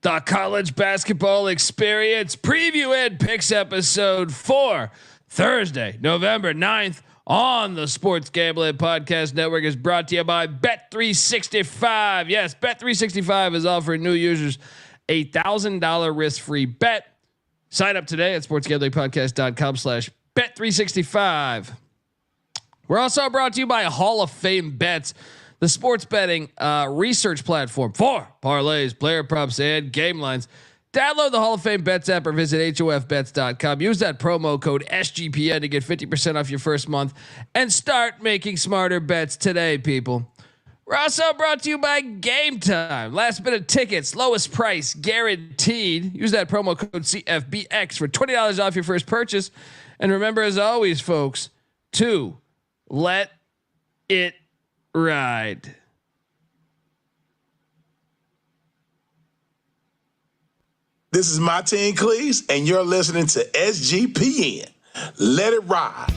the college basketball experience preview and picks episode for Thursday, November 9th on the Sports Gambling Podcast Network is brought to you by Bet365. Yes, Bet365 is offering new users a $1,000 risk-free bet. Sign up today at sportsgamblingpodcast.com/bet365. We're also brought to you by Hall of Fame Bets, the sports betting research platform for parlays, player props, and game lines. Download the Hall of Fame Bets app or visit hofbets.com. Use that promo code SGPN to get 50% off your first month and start making smarter bets today, people. We're also brought to you by Game Time. Last minute tickets, lowest price guaranteed. Use that promo code CFBX for $20 off your first purchase. And remember, as always, folks, to let it ride. This is Martin Cleese, and you're listening to SGPN. Let it ride.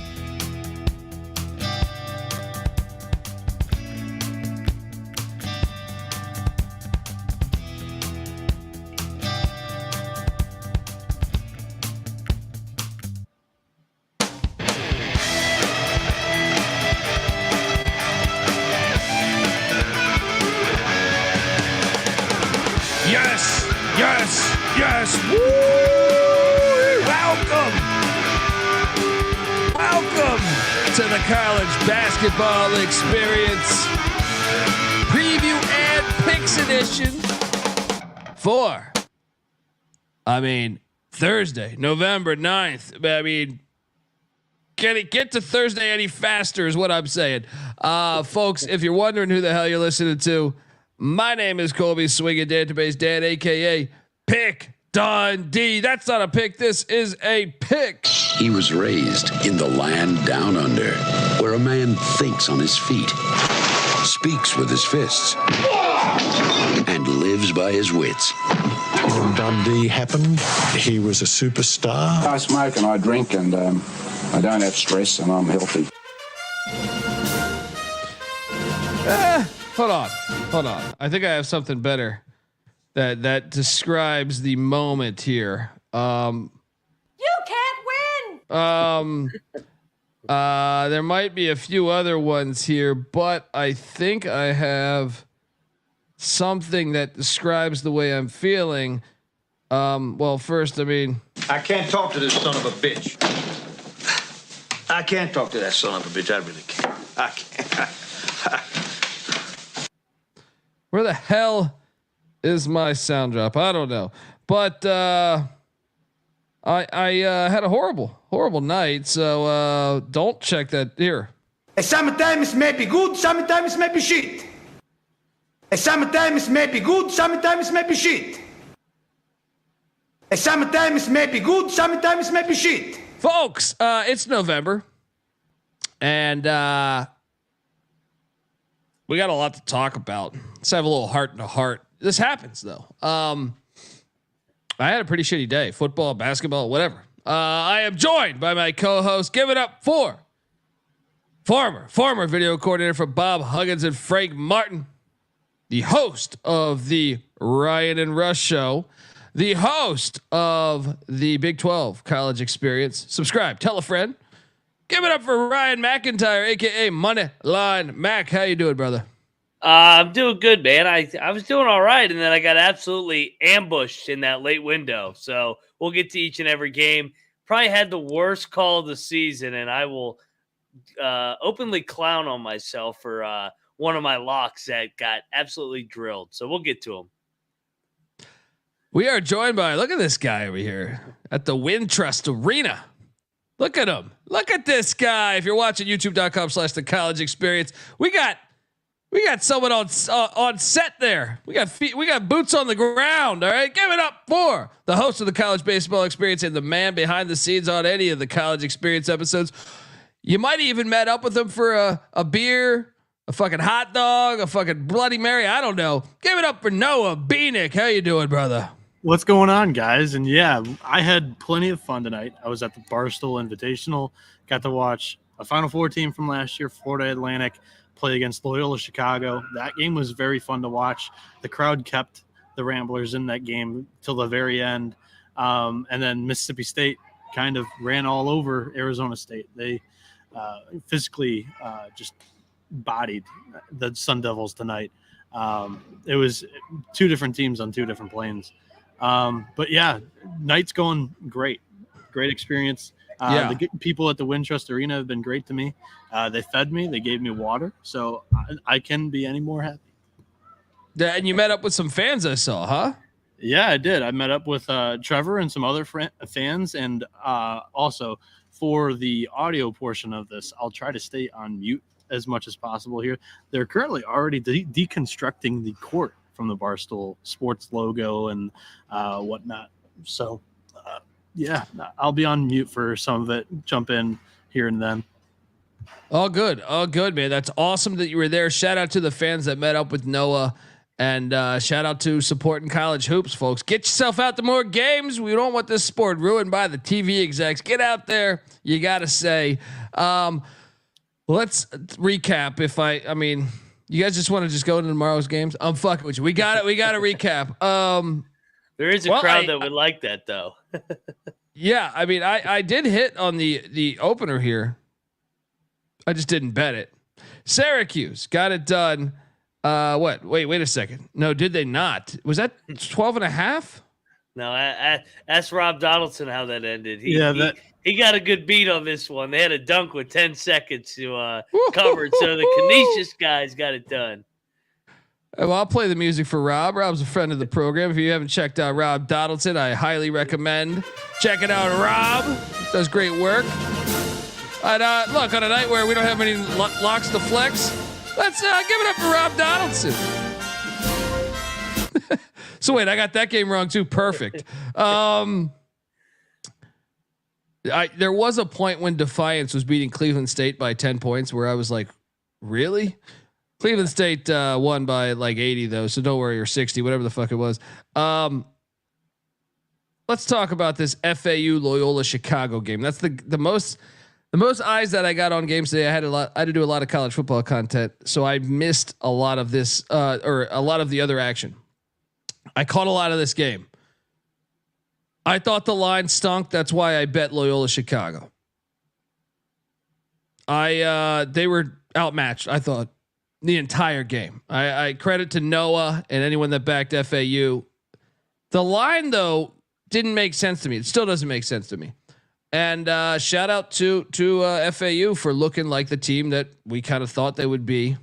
Yes. Woo! Welcome to the college basketball experience preview and picks edition for, Thursday, November 9th. Can it get to Thursday any faster is what I'm saying. Folks, if you're wondering who the hell you're listening to, my name is Colby Swinging Database Dan, aka Pick Dundee. That's not a pick. This is a pick. He was raised in the land down under, where a man thinks on his feet, speaks with his fists, and lives by his wits. When Dundee happened, he was a superstar. I smoke and I drink and I don't have stress and I'm healthy. Hold on. I think I have something better that describes the moment here. You can't win. There might be a few other ones here, but I think I have something that describes the way I'm feeling. Well, first, I can't talk to this son of a bitch. I can't talk to that son of a bitch. I really can't. I can't. Where the hell is my sound drop? I don't know, but I had a horrible night. So don't check that here. Sometimes may be good, sometimes may be shit. Sometimes may be good, sometimes may be shit. Sometimes may be good, sometimes may be shit. Folks, it's November, and we got a lot to talk about. Let's have a little heart to heart. This happens though. I had a pretty shitty day, football, basketball, whatever. I am joined by my co-host. Give it up for former video coordinator for Bob Huggins and Frank Martin, the host of the Ryan and Rush Show, the host of the Big 12 College Experience. Subscribe, tell a friend. Give it up for Ryan McIntyre, aka Moneyline Mac. How you doing, brother? I'm doing good, man. I was doing all right, and then I got absolutely ambushed in that late window. So we'll get to each and every game. Probably had the worst call of the season, and I will openly clown on myself for one of my locks that got absolutely drilled. So we'll get to them. We are joined by, look at this guy over here at the Wintrust Arena. Look at him. Look at this guy. If you're watching youtube.com/the college experience, we got someone on set there. We got boots on the ground. All right. Give it up for the host of the college baseball experience and the man behind the scenes on any of the college experience episodes. You might have even met up with him for a beer, a fucking hot dog, a fucking Bloody Mary. I don't know. Give it up for Noah Bieniek. How you doing, brother? What's going on, guys? And yeah, I had plenty of fun tonight. I was at the Barstool Invitational, got to watch a Final Four team from last year, Florida Atlantic, play against Loyola Chicago. That game was very fun to watch. The crowd kept the Ramblers in that game till the very end. And then Mississippi State kind of ran all over Arizona State. They physically just bodied the Sun Devils tonight. It was two different teams on two different planes. But yeah, night's going great. Great experience. The people at the Wintrust Arena have been great to me. They fed me. They gave me water. So I can be any more happy. Yeah, and you met up with some fans I saw, huh? Yeah, I did. I met up with Trevor and some other fans. And also for the audio portion of this, I'll try to stay on mute as much as possible here. They're currently already deconstructing the court from the Barstool Sports logo and whatnot. So, yeah, I'll be on mute for some of it. Jump in here and then. All good, man. That's awesome that you were there. Shout out to the fans that met up with Noah, and shout out to supporting college hoops, folks. Get yourself out to more games. We don't want this sport ruined by the TV execs. Get out there. You got to say. Let's recap. I mean, you guys just want to just go into tomorrow's games? I'm fucking with you. We got it. We got to recap. There is a crowd that would like that, though. Yeah, I mean, I did hit on the opener here. I just didn't bet it. Syracuse got it done. What? Wait a second. No, did they not? Was that 12.5? No, ask Rob Donaldson how that ended. He got a good beat on this one. They had a dunk with 10 seconds to cover it, so the Canisius guys got it done. Well, I'll play the music for Rob. Rob's a friend of the program. If you haven't checked out Rob Donaldson, I highly recommend checking out Rob. Does great work. And look, on a night where we don't have any locks to flex, let's give it up for Rob Donaldson. So wait, I got that game wrong too. Perfect. There was a point when Defiance was beating Cleveland State by 10 points where I was like, really? Cleveland State won by like 80 though, so don't worry, or 60, whatever the fuck it was. Let's talk about this FAU Loyola Chicago game. That's the most eyes that I got on games today. I had to do a lot of college football content, so I missed a lot of this or a lot of the other action. I caught a lot of this game. I thought the line stunk. That's why I bet Loyola Chicago. They were outmatched, I thought, the entire game. I credit to Noah and anyone that backed FAU. The line though didn't make sense to me. It still doesn't make sense to me. And shout out to FAU for looking like the team that we kind of thought they would be,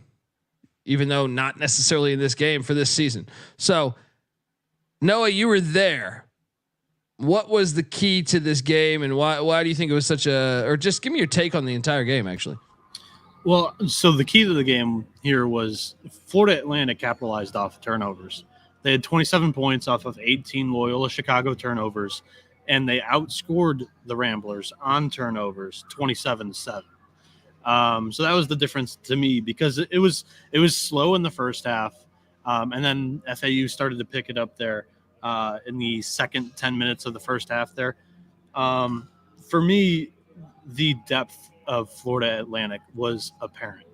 even though not necessarily in this game for this season. So Noah, you were there. What was the key to this game, and why do you think it was such or just give me your take on the entire game, actually? Well, so the key to the game here was Florida Atlantic capitalized off turnovers. They had 27 points off of 18 Loyola Chicago turnovers, and they outscored the Ramblers on turnovers 27-7. So that was the difference to me, because it was slow in the first half, and then FAU started to pick it up there in the second 10 minutes of the first half there. For me, the depth of Florida Atlantic was apparent.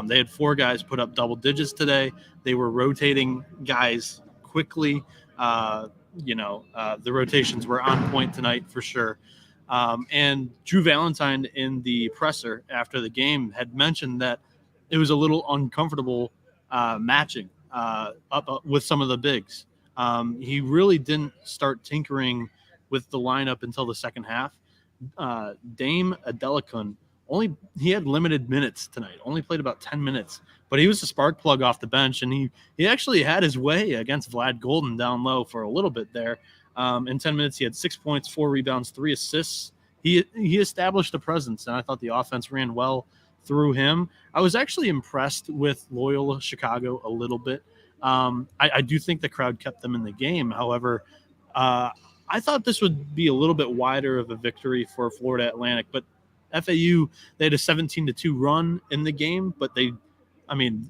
They had 4 guys put up double digits today. They were rotating guys quickly. The rotations were on point tonight for sure. And Drew Valentine in the presser after the game had mentioned that it was a little uncomfortable matching up with some of the bigs. He really didn't start tinkering with the lineup until the second half. Dame Adelakun he had limited minutes tonight, only played about 10 minutes, but he was a spark plug off the bench, and he actually had his way against Vlad Golden down low for a little bit there. In 10 minutes, he had 6 points, 4 rebounds, 3 assists. He established a presence, and I thought the offense ran well through him. I was actually impressed with Loyola Chicago a little bit. I do think the crowd kept them in the game. However, I thought this would be a little bit wider of a victory for Florida Atlantic, but FAU, they had a 17-2 run in the game, but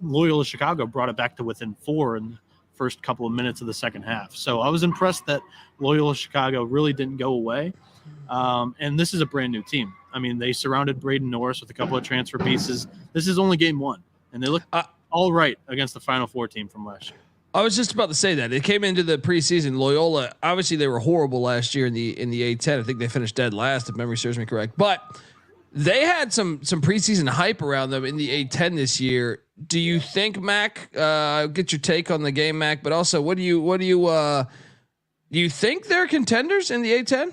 Loyola Chicago brought it back to within 4 in the first couple of minutes of the second half. So I was impressed that Loyola Chicago really didn't go away. And this is a brand new team. They surrounded Braden Norris with a couple of transfer pieces. This is only game 1, and they look all right against the Final Four team from last year. I was just about to say that they came into the preseason. Loyola, obviously, they were horrible last year in the A10. I think they finished dead last, if memory serves me correct. But they had some preseason hype around them in the A10 this year. Do you think, Mac? Get your take on the game, Mac. But also, do you think they're contenders in the A10?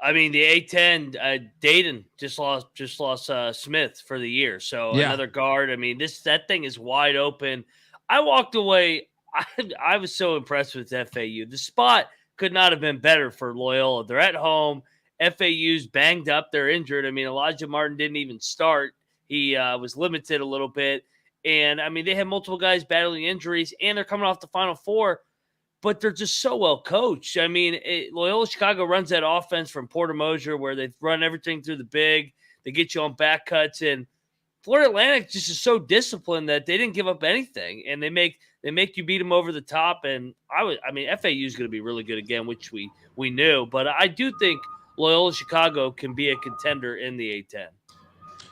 I mean, the A10, Dayton just lost Smith for the year, so another guard. I mean, that thing is wide open. I walked away. I was so impressed with FAU. The spot could not have been better for Loyola. They're at home. FAU's banged up. They're injured. I mean, Elijah Martin didn't even start. He was limited a little bit. And, I mean, they had multiple guys battling injuries, and they're coming off the Final Four, but they're just so well coached. I mean, Loyola Chicago runs that offense from Porter Mosier where they run everything through the big. They get you on back cuts. And Florida Atlantic just is so disciplined that they didn't give up anything, and they make you beat them over the top. And FAU is going to be really good again, which we knew. But I do think Loyola Chicago can be a contender in the A10.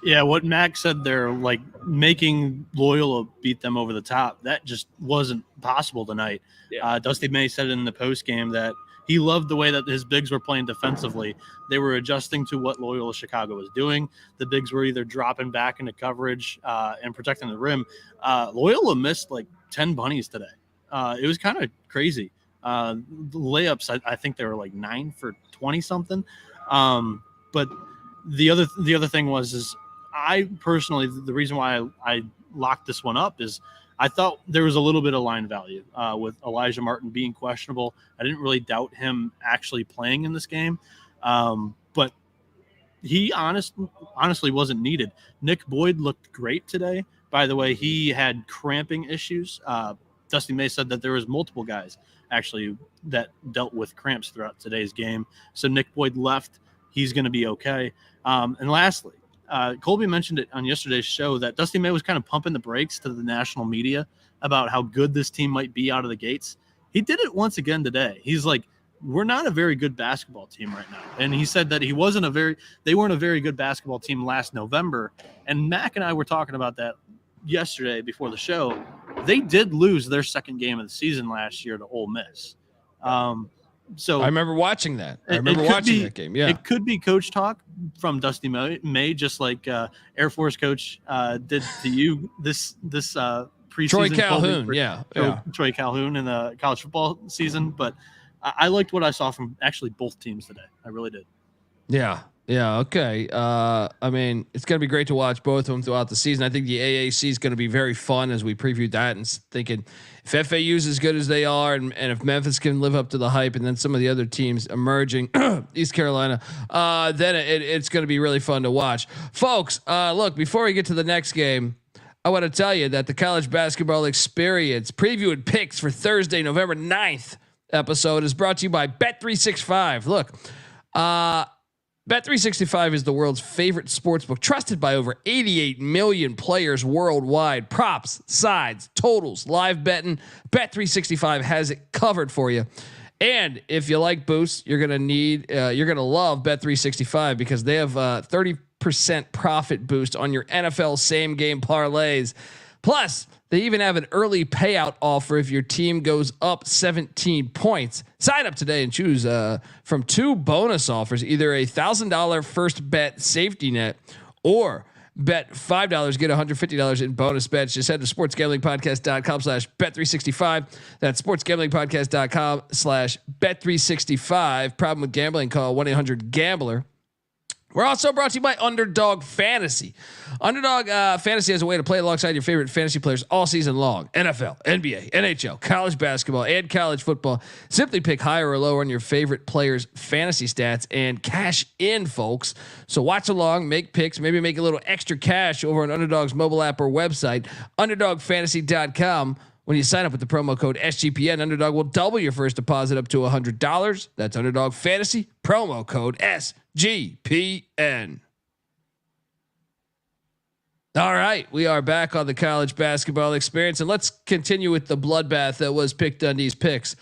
Yeah, what Mac said there, like making Loyola beat them over the top, that just wasn't possible tonight. Yeah. Dusty May said in the post game that he loved the way that his bigs were playing defensively. They were adjusting to what Loyola Chicago was doing. The bigs were either dropping back into coverage and protecting the rim. Loyola missed like 10 bunnies today. It was kind of crazy. The layups, I think they were like 9 for 20 something. But the other thing is I personally, the reason why I locked this one up is I thought there was a little bit of line value with Elijah Martin being questionable. I didn't really doubt him actually playing in this game, but he honestly wasn't needed. Nick Boyd looked great today. By the way, he had cramping issues. Dusty May said that there was multiple guys actually that dealt with cramps throughout today's game. So Nick Boyd left. He's going to be okay. And lastly, Colby mentioned it on yesterday's show that Dusty May was kind of pumping the brakes to the national media about how good this team might be out of the gates. He did it once again today. He's like, we're not a very good basketball team right now. And he said that they weren't a very good basketball team last November. And Mac and I were talking about that yesterday before the show. They did lose their second game of the season last year to Ole Miss. So I remember watching that. That game. Yeah, it could be coach talk from Dusty May, just like Air Force coach did to you this preseason. Troy Calhoun, Troy Calhoun in the college football season. But I liked what I saw from actually both teams today. I really did. Yeah. Okay. I mean, it's going to be great to watch both of them throughout the season. I think the AAC is going to be very fun as we preview that and thinking if FAU is as good as they are and if Memphis can live up to the hype and then some of the other teams emerging, East Carolina, then it's going to be really fun to watch. Folks, look, before we get to the next game, I want to tell you that the College Basketball Experience preview and picks for Thursday, November 9th episode is brought to you by Bet365. Look, Bet365 is the world's favorite sportsbook, trusted by over 88 million players worldwide. Props, sides, totals, live betting. Bet365 has it covered for you. And if you like boosts, you're gonna love Bet365 because they have 30% profit boost on your NFL same game parlays. Plus, they even have an early payout offer if your team goes up 17 points. Sign up today and choose from 2 bonus offers, either a $1,000 first bet safety net or bet $5, get $150 in bonus bets. Just head to sportsgamblingpodcast.com/bet365. That's sportsgamblingpodcast.com/bet365. Problem with gambling, call 1-800-GAMBLER. We're also brought to you by Underdog Fantasy. Underdog Fantasy has a way to play alongside your favorite fantasy players all season long. NFL, NBA, NHL, college basketball, and college football. Simply pick higher or lower on your favorite players' fantasy stats and cash in, folks. So watch along, make picks, maybe make a little extra cash over on Underdog's mobile app or website, UnderdogFantasy.com. When you sign up with the promo code SGPN, Underdog will double your first deposit up to $100. That's Underdog Fantasy, promo code SGPN. All right, we are back on the College Basketball Experience, and let's continue with the bloodbath that was Pick Dundee's picks.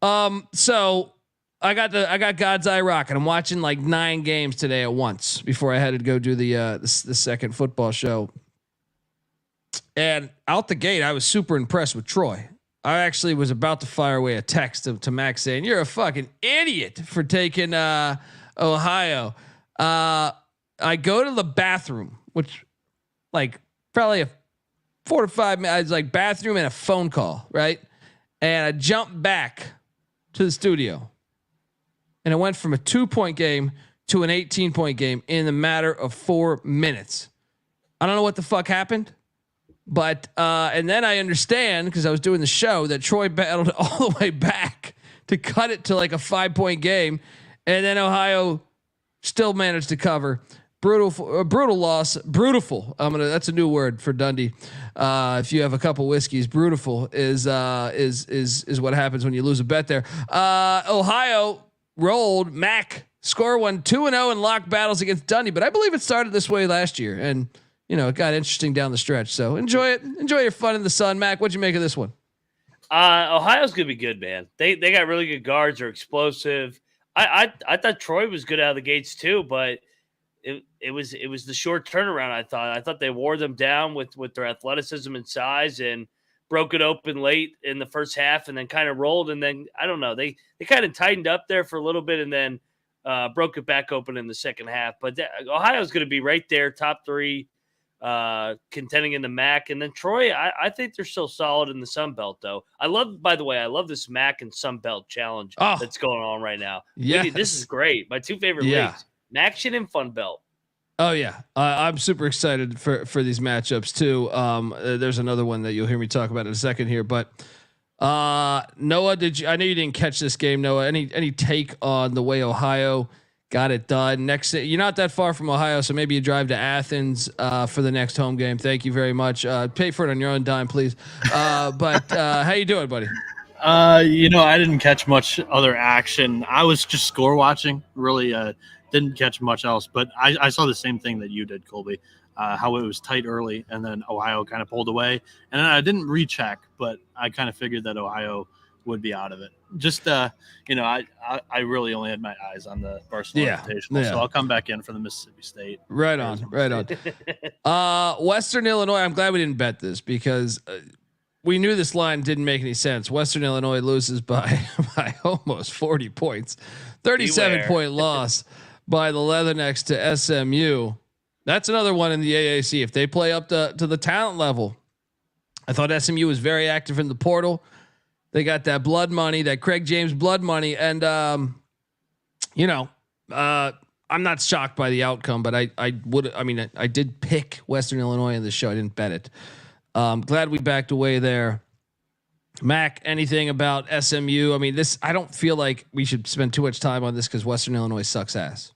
So I got God's Eye Rock, and I'm watching like 9 games today at once before I had to go do the second football show. And out the gate, I was super impressed with Troy. I actually was about to fire away a text to Max saying, "You're a fucking idiot for taking Ohio." I go to the bathroom, which like probably a 4 to 5 minutes, like bathroom and a phone call, right? And I jump back to the studio, and it went from a 2-point game to an 18-point game in the matter of 4 minutes. I don't know what the fuck happened, but and then I understand because I was doing the show that Troy battled all the way back to cut it to like a 5-point game, and then Ohio still managed to cover. Brutal loss. Brutal. That's a new word for Dundee. If you have a couple whiskeys, brutal is what happens when you lose a bet there. Ohio rolled. Mac score won 2-0 in lock battles against Dundee, but I believe it started this way last year, and it got interesting down the stretch. So enjoy it. Enjoy your fun in the sun, Mac. What'd you make of this one? Ohio's gonna be good, man. They got really good guards. They're explosive. I thought Troy was good out of the gates too, but it was the short turnaround. I thought they wore them down with their athleticism and size and broke it open late in the first half and then kind of rolled. And then I don't know, they kind of tightened up there for a little bit and then broke it back open in the second half. But Ohio's going to be right there, top 3, contending in the MAC. And then Troy, I think they're still solid in the Sun Belt, though. I love this MAC and Sun Belt challenge that's going on right now. Yeah, this is great. My 2 favorite leagues. Action and Fun Belt. Oh yeah, I'm super excited for these matchups too. There's another one that you'll hear me talk about in a second here, but Noah, I know you didn't catch this game, Noah. Any take on the way Ohio got it done? Next, you're not that far from Ohio, so maybe you drive to Athens for the next home game. Thank you very much. Pay for it on your own dime, please. But how you doing, buddy? I didn't catch much other action. I was just score watching. Really, didn't catch much else. But I saw the same thing that you did, Colby. How it was tight early, and then Ohio kind of pulled away. And then I didn't recheck, but I kind of figured that Ohio would be out of it. Just I really only had my eyes on the BARSTOOL Invitational, so I'll come back in for the Mississippi State. Right on. Western Illinois. I'm glad we didn't bet this because we knew this line didn't make any sense. Western Illinois loses by almost 40 points, 37-point loss by the Leathernecks to SMU. That's another one in the AAC. If they play up to the talent level, I thought SMU was very active in the portal. They got that blood money, that Craig James blood money. And, I'm not shocked by the outcome, but I did pick Western Illinois in the show. I didn't bet it. Glad we backed away there. Mac, anything about SMU? I don't feel like we should spend too much time on this because Western Illinois sucks ass.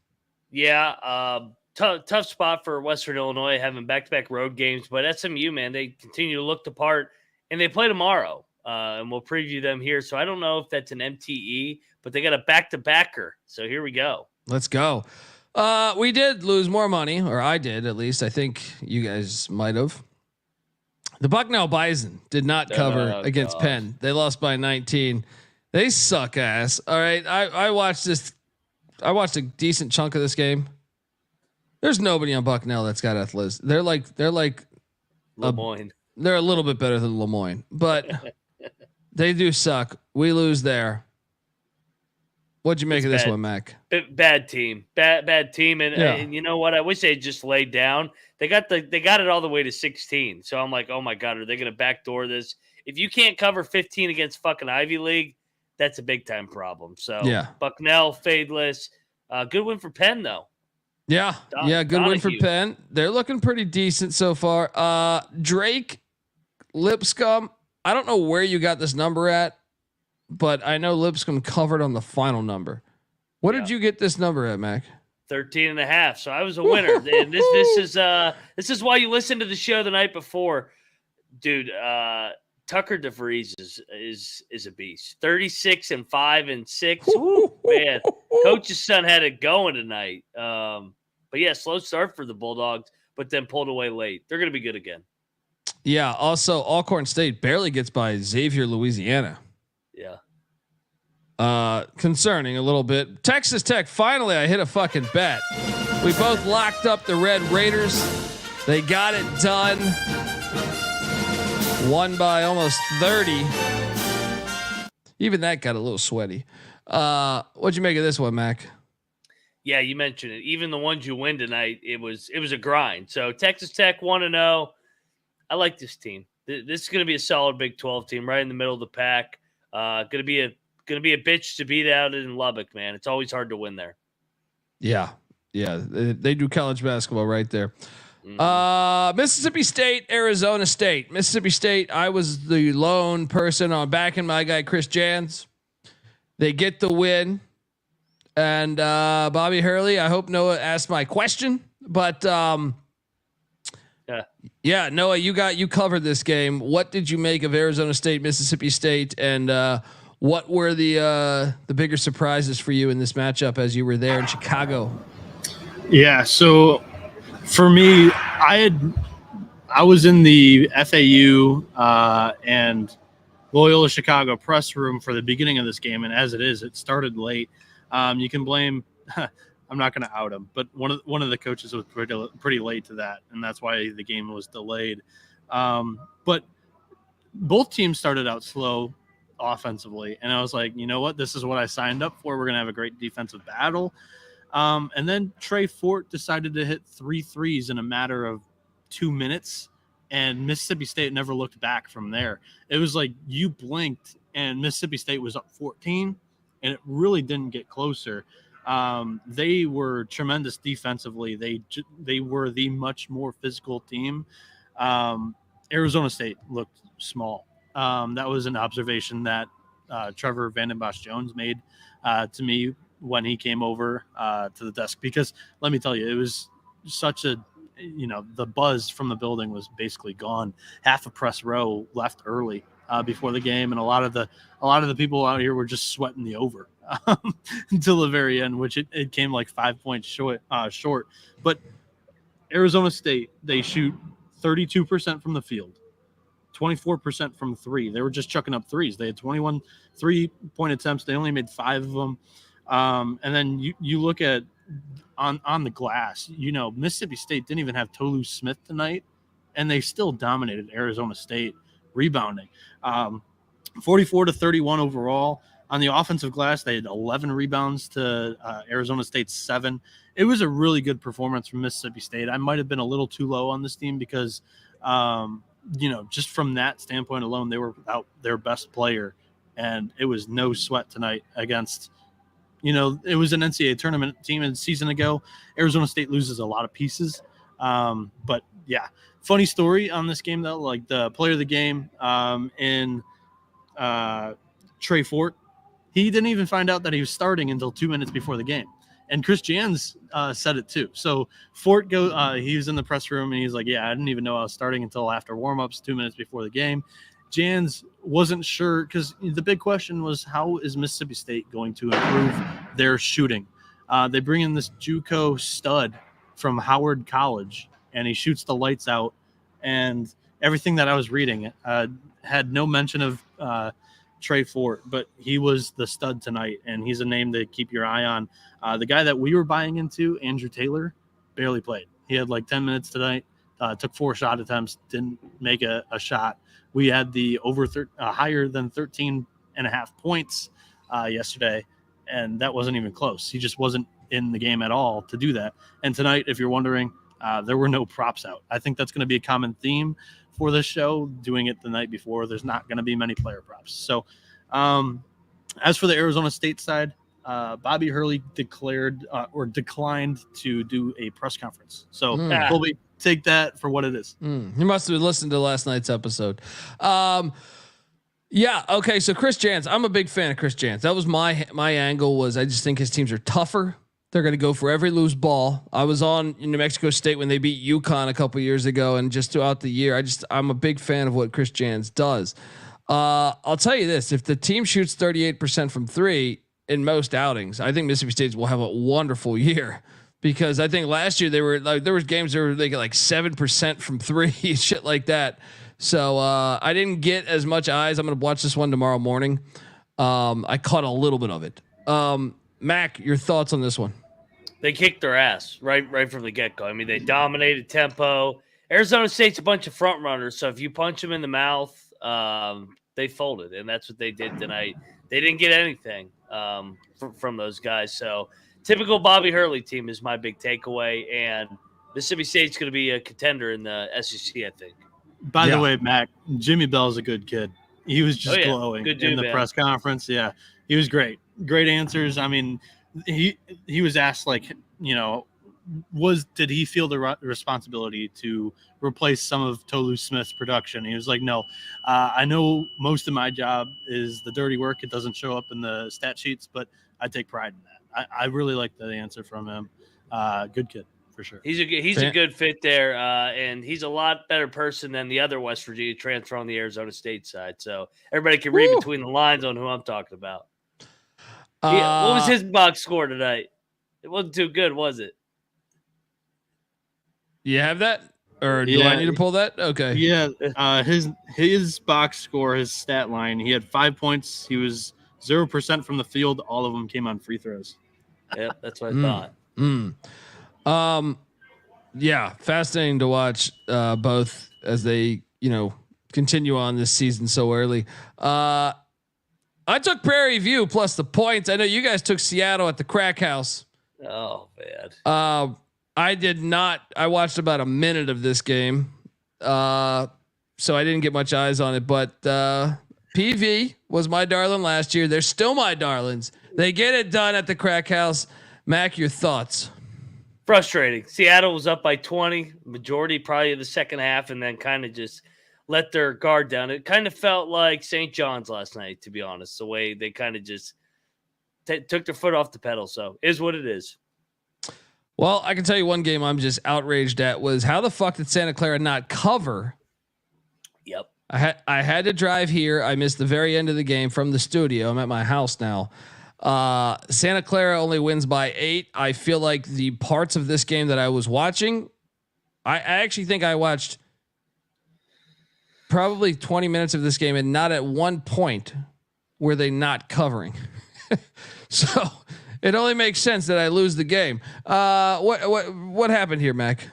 Yeah. Tough spot for Western Illinois having back-to-back road games, but SMU, man, they continue to look the part, and they play tomorrow, and we'll preview them here. So I don't know if that's an MTE, but they got a back-to-backer. So here we go. Let's go. We did lose more money, or I did at least. I think you guys might have. The Bucknell Bison did not cover against Penn. They lost by 19. They suck ass. All right, I watched this. I watched a decent chunk of this game. There's nobody on Bucknell that's got athleticism. They're like Lemoyne. They're a little bit better than Lemoyne, but they do suck. We lose there. What'd you make of this one, Mac? Bad team, bad team, and you know what? I wish they just laid down. They got it all the way to 16. So I'm like, oh my god, are they going to backdoor this? If you can't cover 15 against fucking Ivy League, that's a big time problem. So Bucknell fadeless. Good win for Penn though. Yeah, good win for Penn. They're looking pretty decent so far. Drake, Lipscomb. I don't know where you got this number at, but I know Lipscomb covered on the final number. What did you get this number at, Mac? 13.5. So I was a winner. And this is why you listen to the show the night before, dude. Tucker DeVries is a beast. 36 and 5 and 6. Woo, man, coach's son had it going tonight. But yeah, slow start for the Bulldogs, but then pulled away late. They're going to be good again. Yeah. Also, Alcorn State barely gets by Xavier, Louisiana. Yeah. Concerning a little bit. Texas Tech. Finally, I hit a fucking bet. We both locked up the Red Raiders. They got it done. Won by almost 30. Even that got a little sweaty. What'd you make of this one, Mac? Yeah, you mentioned it. Even the ones you win tonight, it was a grind. So Texas Tech 1-0. I like this team. This is going to be a solid Big 12 team, right in the middle of the pack. Going to be a bitch to beat out in Lubbock, man. It's always hard to win there. Yeah. They do college basketball right there. Mississippi State, Arizona State. Mississippi State, I was the lone person on backing my guy Chris Jans. They get the win. And Bobby Hurley, I hope Noah asked my question, but yeah, Noah, you covered this game. What did you make of Arizona State, Mississippi State, and what were the bigger surprises for you in this matchup as you were there in Chicago? Yeah, so for me, I was in the FAU and Loyola Chicago press room for the beginning of this game, and as it is, it started late. You can blame. I'm not going to out him, but one of the coaches was pretty late to that, and that's why the game was delayed. But both teams started out slow offensively, and I was like, you know what, this is what I signed up for. We're going to have a great defensive battle. And then Trey Fort decided to hit 3 threes in a matter of 2 minutes, and Mississippi State never looked back from there. It was like you blinked, and Mississippi State was up 14, and it really didn't get closer. They were tremendous defensively. They were the much more physical team. Arizona State looked small. That was an observation that Trevor Vandenbosch Jones made to me when he came over to the desk, because let me tell you, it was such a, the buzz from the building was basically gone. Half a press row left early before the game, and a lot of the people out here were just sweating the over until the very end, which it came like 5 points short. But Arizona State, they shoot 32% from the field, 24% from 3. They were just chucking up threes. They had 21 3-point attempts. They only made 5 of them. And then you look at on the glass, Mississippi State didn't even have Tolu Smith tonight, and they still dominated Arizona State rebounding. 44-31 overall. On the offensive glass, they had 11 rebounds to Arizona State's 7. It was a really good performance from Mississippi State. I might have been a little too low on this team because, just from that standpoint alone, they were without their best player, and it was no sweat tonight against, it was an NCAA tournament team a season ago. Arizona State loses a lot of pieces. But, yeah, funny story on this game, though, like the player of the game in Trey Fort, he didn't even find out that he was starting until 2 minutes before the game. And Chris Jans said it too. So Fort he was in the press room and he's like, yeah, I didn't even know I was starting until after warmups, 2 minutes before the game. Jans wasn't sure, because the big question was, how is Mississippi State going to improve their shooting? They bring in this JUCO stud from Howard College, and he shoots the lights out. And everything that I was reading had no mention of Trey Fort, but he was the stud tonight, and he's a name to keep your eye on. The guy that we were buying into, Andrew Taylor, barely played. He had like 10 minutes tonight, took 4 shot attempts, didn't make a shot. We had the higher than 13.5 points yesterday, and that wasn't even close. He just wasn't in the game at all to do that. And tonight, if you're wondering, there were no props out. I think that's going to be a common theme for this show, doing it the night before. There's not going to be many player props. So as for the Arizona State side, Bobby Hurley declined to do a press conference. So Colby, take that for what it is. He must have listened to last night's episode. Yeah. Okay. So Chris Jans, I'm a big fan of Chris Jans. That was my angle. Was I just think his teams are tougher. They're going to go for every loose ball. I was on in New Mexico State when they beat UConn a couple years ago, and just throughout the year, I'm a big fan of what Chris Jans does. I'll tell you this: if the team shoots 38% from 3 in most outings, I think Mississippi State will have a wonderful year, because I think last year they were like, there was games where they get like 7% from 3, shit like that. So I didn't get as much eyes. I'm going to watch this one tomorrow morning. I caught a little bit of it. Mac, your thoughts on this one? They kicked their ass right from the get-go. I mean, they dominated tempo. Arizona State's a bunch of front runners, so if you punch them in the mouth, they folded, and that's what they did tonight. They didn't get anything from those guys. So typical Bobby Hurley team is my big takeaway, and Mississippi State's going to be a contender in the SEC, I think. By the way, Mac, Jimmy Bell's a good kid. He was just glowing in the press conference. Yeah, he was great. Great answers. I mean, he was asked, like, you know, did he feel the responsibility to replace some of Tolu Smith's production? He was like, no, I know most of my job is the dirty work. It doesn't show up in the stat sheets, but I take pride in that. I really like the answer from him. Good kid. For sure. He's a good fit there, and he's a lot better person than the other West Virginia transfer on the Arizona State side. So everybody can read between the lines on who I'm talking about. What was his box score tonight? It wasn't too good, was it? You have that? Or do I need to pull that? Okay. Yeah. His box score, his stat line, he had 5 points. He was 0% from the field. All of them came on free throws. Yep, that's what I thought. Yeah, fascinating to watch both as they, continue on this season so early. I took Prairie View plus the points. I know you guys took Seattle at the Crack House. Oh man. I did not. I watched about a minute of this game, so I didn't get much eyes on it. But PV was my darling last year. They're still my darlings. They get it done at the Crack House. Mac, your thoughts? Frustrating. Seattle was up by 20, majority probably of the second half, and then kind of just let their guard down. It kind of felt like St. John's last night, to be honest, the way they kind of just took their foot off the pedal. So is what it is. Well, I can tell you one game I'm just outraged at was how the fuck did Santa Clara not cover? Yep. I had to drive here. I missed the very end of the game from the studio. I'm at my house now. Santa Clara only wins by 8. I feel like the parts of this game that I was watching, I actually think I watched probably 20 minutes of this game, and not at one point were they not covering. So it only makes sense that I lose the game. What happened here, Mac?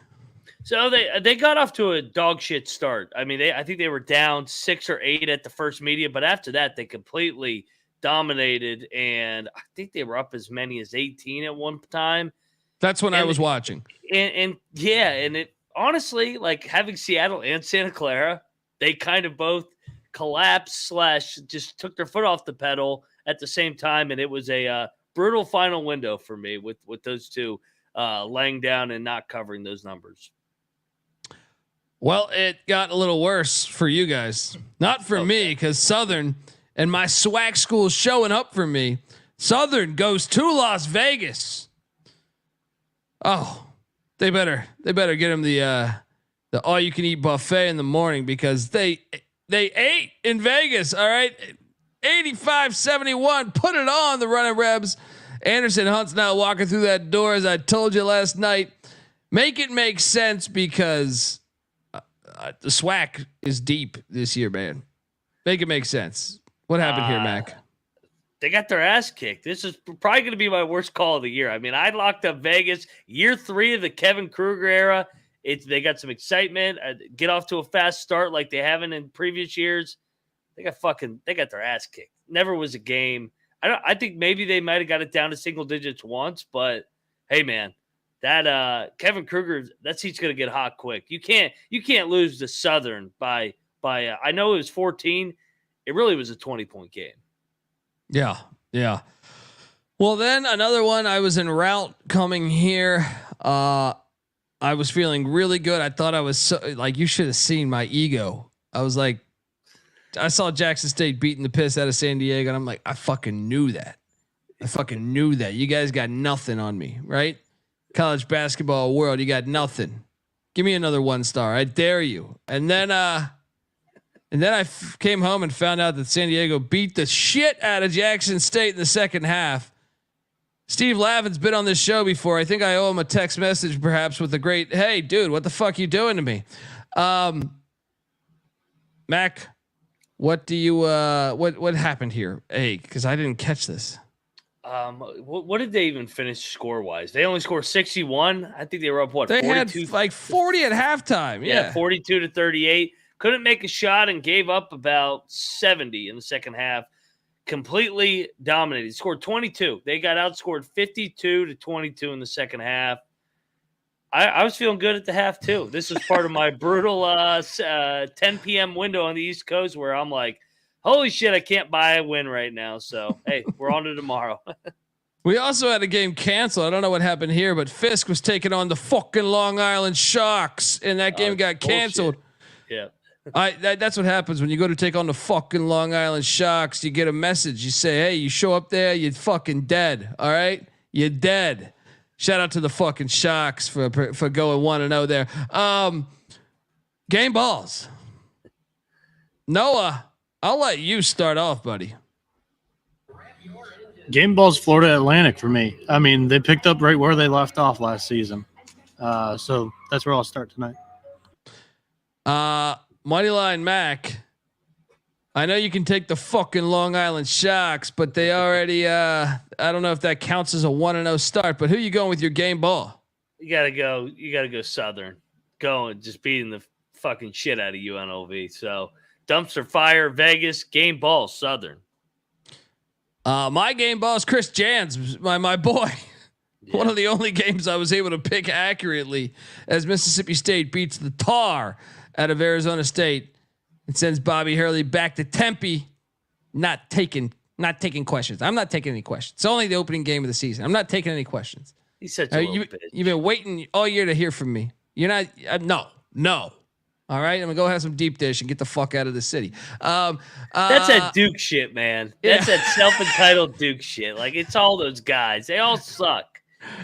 So they got off to a dog shit start. I mean, I think they were down 6 or 8 at the first media, but after that they completely dominated, and I think they were up as many as 18 at one time. That's when I was watching. And it honestly, like, having Seattle and Santa Clara, they kind of both collapsed / just took their foot off the pedal at the same time, and it was a brutal final window for me with those two laying down and not covering those numbers. Well, it got a little worse for you guys, not for me, because Southern and my swag school showing up for me. Southern goes to Las Vegas. Oh, they better get them the all you can eat buffet in the morning, because they ate in Vegas. All right. 85-71, put it on the Running Rebs. Anderson Hunt's now walking through that door, as I told you last night. Make it make sense, because the SWAC is deep this year, man. Make it make sense. What happened here, Mac? They got their ass kicked. This is probably going to be my worst call of the year. I mean, I locked up Vegas year 3 of the Kevin Kruger era. They got some excitement. Get off to a fast start like they haven't in previous years. They got their ass kicked. Never was a game. I think maybe they might have got it down to single digits once, but hey, man, that Kevin Kruger, that seat's going to get hot quick. You can't lose to Southern by I know it was 14. It really was a 20-point game. Yeah. Well, then another one. I was en route coming here. I was feeling really good. I thought I was so, like, you should have seen my ego. I was like, I saw Jackson State beating the piss out of San Diego, and I'm like, I fucking knew that. You guys got nothing on me, right? College basketball world, you got nothing. Give me another 1 star. I dare you. And then I came home and found out that San Diego beat the shit out of Jackson State in the second half. Steve Lavin's been on this show before. I think I owe him a text message, perhaps, with a great, "Hey, dude, what the fuck you doing to me?" Mac, what do you what happened here? Hey, because I didn't catch this. What did they even finish score wise? They only scored 61. I think they were up They 42? had like 40 at halftime. Yeah, 42-38. couldn't make a shot and gave up about 70 in the second half. Completely dominated. Scored 22. They got outscored 52-22 in the second half. I was feeling good at the half too. This was part of my brutal 10 p.m. window on the East Coast where I'm like, holy shit, I can't buy a win right now. So, hey, we're on to tomorrow. We also had a game canceled. I don't know what happened here, but Fisk was taking on the fucking Long Island Sharks, and that game got canceled. Yeah. That's what happens when you go to take on the fucking Long Island Sharks. You get a message. You say, hey, you show up there, you're fucking dead. All right? You're dead. Shout out to the fucking Sharks for going 1-0 there. Game balls. Noah, I'll let you start off, buddy. Game balls, Florida Atlantic for me. I mean, they picked up right where they left off last season. So that's where I'll start tonight. Moneyline Mac. I know you can take the fucking Long Island Sharks, but they already, I don't know if that counts as a 1-0 start, but who you going with your game ball? You gotta go Southern. Going, just beating the fucking shit out of UNLV. So dumpster fire, Vegas, game ball, Southern. My game ball is Chris Jans, my boy. Yeah. One of the only games I was able to pick accurately as Mississippi State beats the tar out of Arizona State. It sends Bobby Hurley back to Tempe. Not taking questions. I'm not taking any questions. It's only the opening game of the season. I'm not taking any questions. He's such a little bitch. You've been waiting all year to hear from me. You're not. No. All right, I'm gonna go have some deep dish and get the fuck out of the city. That's that Duke shit, man. That's that self-entitled Duke shit. Like, it's all those guys. They all suck.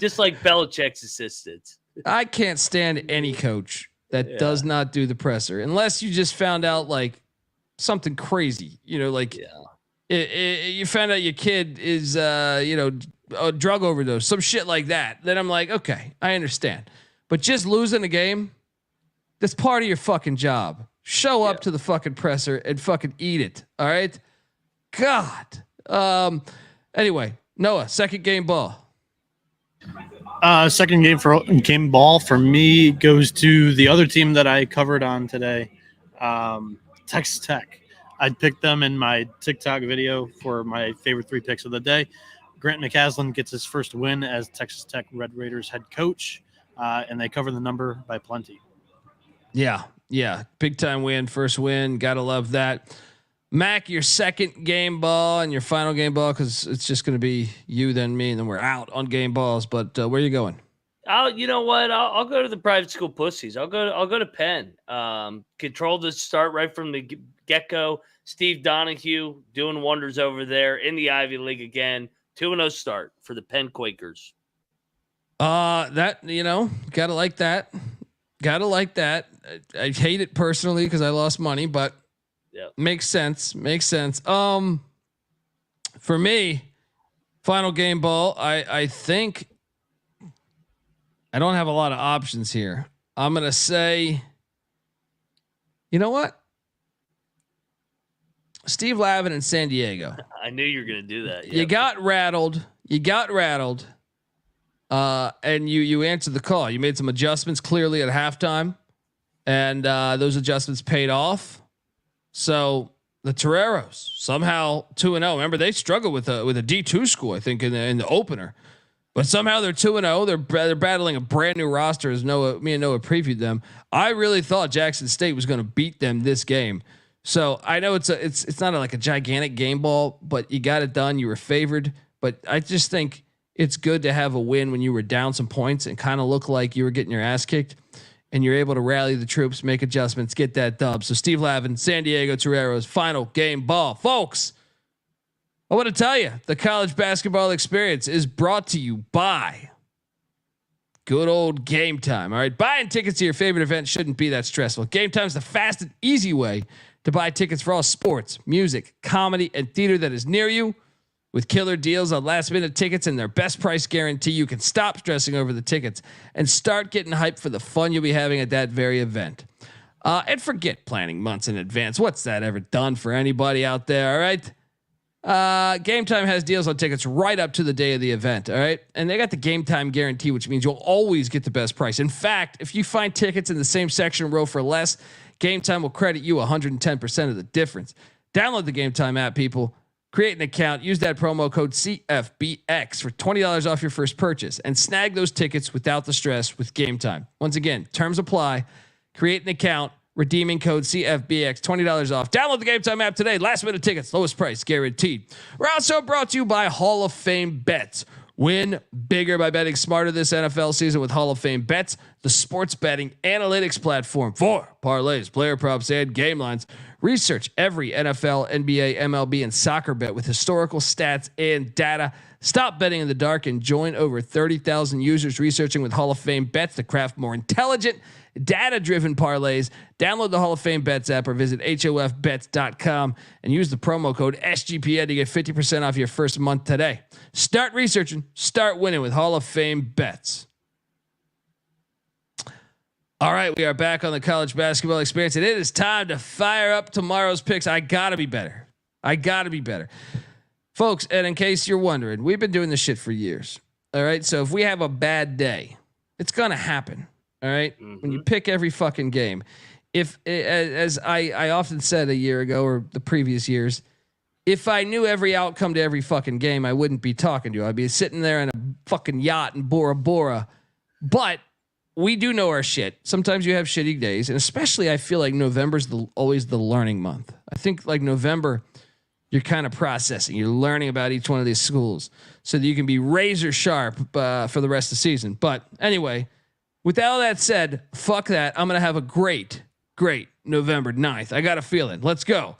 Just like Belichick's assistants. I can't stand any coach that does not do the presser unless you just found out like something crazy, like you found out your kid is, a drug overdose, some shit like that. Then I'm like, okay, I understand, but just losing a game, that's part of your fucking job. Show up to the fucking presser and fucking eat it. All right. God. Anyway, Noah, second game ball. Second game ball for me goes to the other team that I covered on today, Texas Tech. I picked them in my TikTok video for my favorite 3 picks of the day. Grant McCaslin gets his first win as Texas Tech Red Raiders head coach, and they cover the number by plenty. Yeah. Big time win, first win. Gotta love that. Mac, your second game ball and your final game ball, because it's just going to be you, then me, and then we're out on game balls. But where are you going? You know what? I'll go to the private school pussies. I'll go to Penn. Control the start right from the get-go. Steve Donahue doing wonders over there in the Ivy League again. 2-0 start for the Penn Quakers. Gotta like that. Gotta like that. I hate it personally because I lost money, but makes sense. For me, final game ball. I think I don't have a lot of options here. I'm gonna say, you know what? Steve Lavin in San Diego. I knew you were gonna do that. You got rattled. And you answered the call. You made some adjustments clearly at halftime, and those adjustments paid off. So the Toreros somehow 2-0. Remember, they struggled with a D2 school, I think, in the opener, but somehow they're 2-0. They're battling a brand new roster. As me and Noah previewed them. I really thought Jackson State was going to beat them this game. So I know it's not like a gigantic game ball, but you got it done. You were favored, but I just think it's good to have a win when you were down some points and kind of look like you were getting your ass kicked, and you're able to rally the troops, make adjustments, get that dub. So Steve Lavin, San Diego Toreros, final game ball. Folks, I want to tell you, the college basketball experience is brought to you by good old Game Time. All right. Buying tickets to your favorite event shouldn't be that stressful. Game Time is the fast and easy way to buy tickets for all sports, music, comedy, and theater that is near you. With killer deals on last minute tickets and their best price guarantee, you can stop stressing over the tickets and start getting hyped for the fun you'll be having at that very event. And forget planning months in advance. What's that ever done for anybody out there? All right. Game Time has deals on tickets right up to the day of the event. All right. And they got the Game Time guarantee, which means you'll always get the best price. In fact, if you find tickets in the same section row for less, Game Time will credit you 110% of the difference. Download the Game Time app, people. Create an account. Use that promo code CFBX for $20 off your first purchase and snag those tickets without the stress with Game Time. Once again, terms apply. Create an account. Redeeming code CFBX, $20 off. Download the Game Time app today. Last minute tickets, lowest price guaranteed. We're also brought to you by Hall of Fame Bets. Win bigger by betting smarter this NFL season with Hall of Fame Bets, the sports betting analytics platform for parlays, player props, and game lines. Research every NFL, NBA, MLB, and soccer bet with historical stats and data. Stop betting in the dark and join over 30,000 users researching with Hall of Fame Bets to craft more intelligent, data-driven parlays. Download the Hall of Fame Bets app or visit hofbets.com and use the promo code SGPN to get 50% off your first month today. Start researching, start winning with Hall of Fame Bets. All right, we are back on the college basketball experience, and it is time to fire up tomorrow's picks. I gotta be better. Folks, and in case you're wondering, we've been doing this shit for years. All right. So if we have a bad day, it's going to happen. All right. Mm-hmm. When you pick every fucking game, if, as I often said a year ago or the previous years, if I knew every outcome to every fucking game, I wouldn't be talking to you. I'd be sitting there in a fucking yacht in Bora Bora. But we do know our shit. Sometimes you have shitty days. And especially I feel like November's always the learning month. I think like November, you're kind of processing. You're learning about each one of these schools so that you can be razor sharp for the rest of the season. But anyway, with all that said, fuck that. I'm going to have a great November 9th. I got a feeling. Let's go.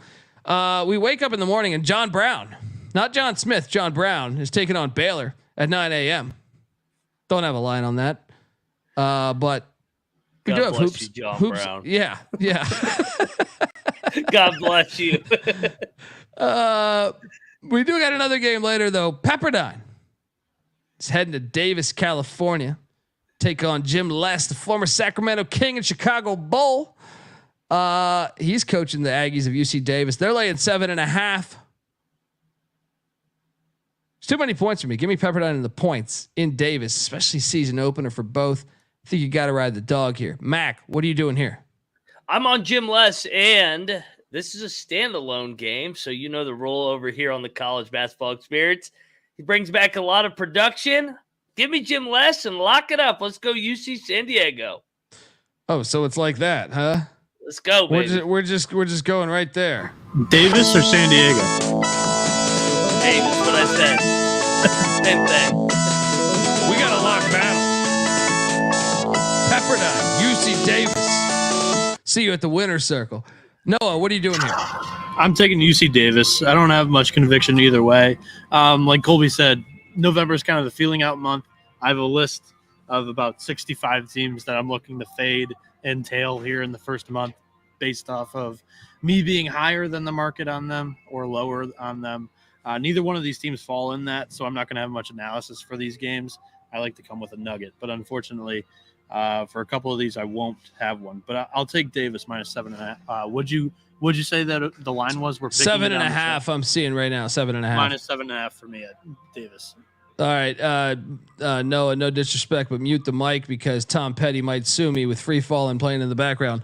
We wake up in the morning and John Brown, not John Smith, John Brown is taking on Baylor at 9 a.m. Don't have a line on that. But we God do have bless hoops. You, John hoops. Brown. Yeah. God bless you. We do got another game later though. Pepperdine is heading to Davis, California, take on Jim Les, the former Sacramento King and Chicago Bull. He's coaching the Aggies of UC Davis. They're laying 7.5. It's too many points for me. Give me Pepperdine in the points in Davis, especially season opener for both. I think you got to ride the dog here. Mac, what are you doing here? I'm on Jim Les, and this is a standalone game, so you know the rule over here on the college basketball experience. He brings back a lot of production. Give me Jim Les and lock it up. Let's go UC San Diego. Oh, so it's like that, huh? Let's go, baby. We're just going right there. Davis or San Diego? Hey, that's what I said. Same thing. We got a lock battle. Pepperdine, UC Davis. See you at the winner's circle. Noah, what are you doing here? I'm taking UC Davis. I don't have much conviction either way. Like Colby said, November is kind of the feeling out month. I have a list of about 65 teams that I'm looking to fade and tail here in the first month based off of me being higher than the market on them or lower on them. Neither one of these teams fall in that, so I'm not going to have much analysis for these games. I like to come with a nugget, but unfortunately, for a couple of these, I won't have one. But I'll take Davis minus 7.5. Would you say that the line was? We're 7.5. I'm seeing right now 7.5. Minus 7.5 for me at Davis. All right, Noah. No disrespect, but mute the mic because Tom Petty might sue me with Free Fallin' playing in the background.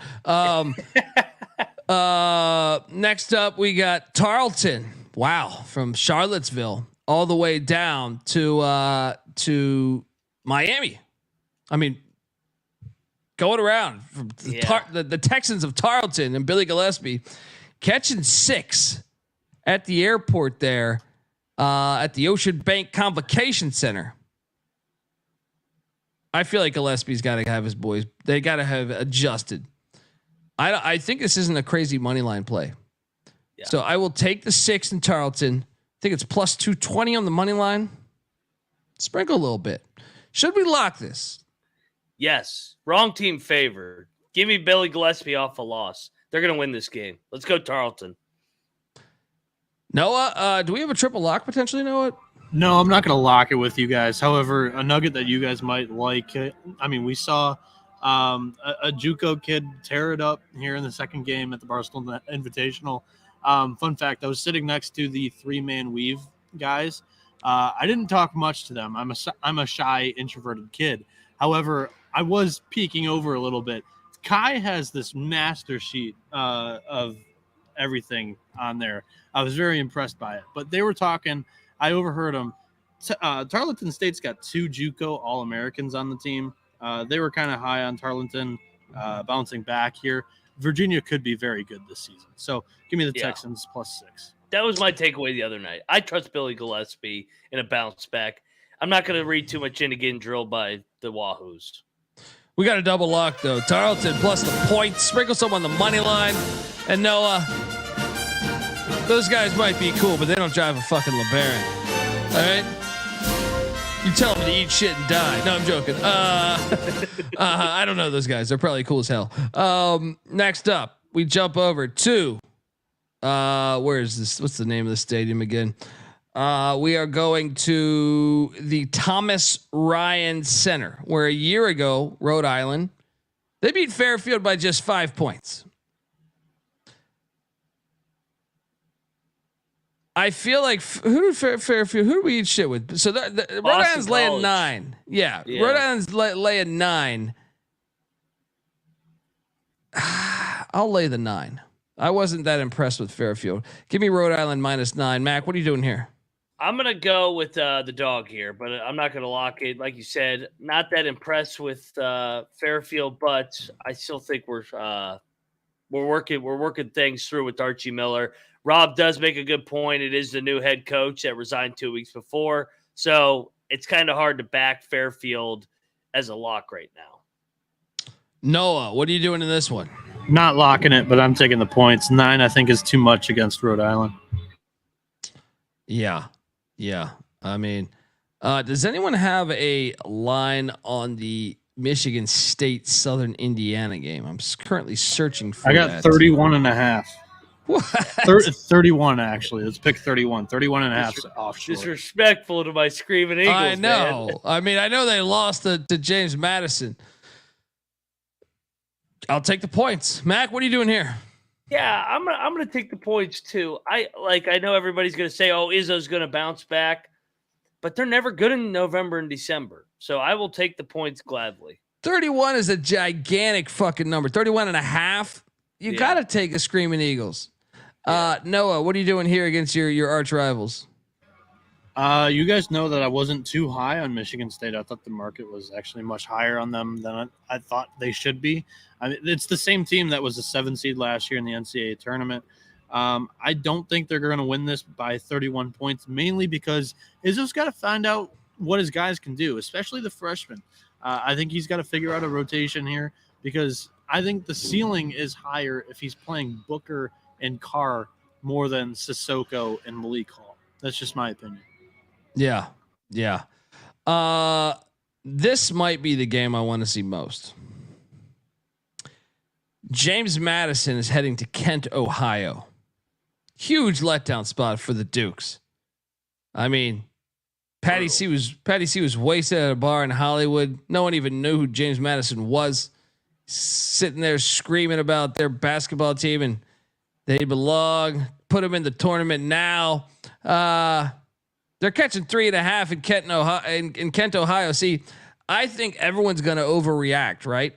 Next up, we got Tarleton. Wow, from Charlottesville all the way down to Miami. I mean, going around from the Texans of Tarleton and Billy Gillispie catching 6 at the airport there at the Ocean Bank Convocation Center. I feel like Gillespie's got to have his boys. They got to have adjusted. I think this isn't a crazy money line play. Yeah. So I will take the 6 in Tarleton. I think it's plus 220 on the money line. Sprinkle a little bit. Should we lock this? Yes. Wrong team favored. Give me Billy Gillispie off a loss. They're going to win this game. Let's go Tarleton. Noah, do we have a triple lock potentially, Noah? No, I'm not going to lock it with you guys. However, a nugget that you guys might like. I mean, we saw a JUCO kid tear it up here in the second game at the Barstool Invitational. Fun fact, I was sitting next to the 3-man weave guys. I didn't talk much to them. I'm a shy, introverted kid. However, I was peeking over a little bit. Kai has this master sheet of everything on there. I was very impressed by it. But they were talking. I overheard them. Tarleton State's got 2 JUCO All-Americans on the team. They were kind of high on Tarleton, bouncing back here. Virginia could be very good this season. So give me the Texans +6. That was my takeaway the other night. I trust Billy Gillispie in a bounce back. I'm not going to read too much into getting drilled by the Wahoos. We got a double lock, though. Tarleton plus the points. Sprinkle some on the money line. And Noah, those guys might be cool, but they don't drive a fucking LeBaron. All right? You tell them to eat shit and die. No, I'm joking. I don't know those guys. They're probably cool as hell. Next up, we jump over to where is this? What's the name of the stadium again? We are going to the Thomas Ryan Center, where a year ago, Rhode Island, they beat Fairfield by just 5 points. I feel like who did Fairfield? Who do we eat shit with? So Rhode Island's laying 9. Yeah, Rhode Island's laying 9. I'll lay the 9. I wasn't that impressed with Fairfield. Give me Rhode Island -9. Mac, what are you doing here? I'm going to go with the dog here, but I'm not going to lock it. Like you said, not that impressed with Fairfield, but I still think we're working things through with Archie Miller. Rob does make a good point. It is the new head coach that resigned 2 weeks before. So it's kind of hard to back Fairfield as a lock right now. Noah, what are you doing in this one? Not locking it, but I'm taking the points. 9, I think, is too much against Rhode Island. Yeah. I mean, does anyone have a line on the Michigan State Southern Indiana game? I'm currently searching for. I got that. 31.5. What? 31 actually. Let's pick 31. 31.5 off. Disrespectful to my screaming Eagles. I know. Man. I mean, I know they lost to James Madison. I'll take the points. Mac, what are you doing here? Yeah, I'm gonna take the points too. I know everybody's gonna say, "Oh, Izzo's gonna bounce back," but they're never good in November and December. So I will take the points gladly. 31 is a gigantic fucking number. 31.5. You got to take a screaming Eagles. Noah, what are you doing here against your arch rivals? You guys know that I wasn't too high on Michigan State. I thought the market was actually much higher on them than I thought they should be. I mean, it's the same team that was a 7 seed last year in the NCAA tournament. I don't think they're going to win this by 31 points, mainly because Izzo's got to find out what his guys can do, especially the freshmen. I think he's got to figure out a rotation here because I think the ceiling is higher if he's playing Booker and Carr more than Sissoko and Malik Hall. That's just my opinion. Yeah. This might be the game I want to see most. James Madison is heading to Kent, Ohio. Huge letdown spot for the Dukes. I mean, Patty C was wasted at a bar in Hollywood. No one even knew who James Madison was. Sitting there screaming about their basketball team and they belong. Put them in the tournament now. They're catching 3.5 in Kent, Ohio. In Kent, Ohio. See, I think everyone's going to overreact, right?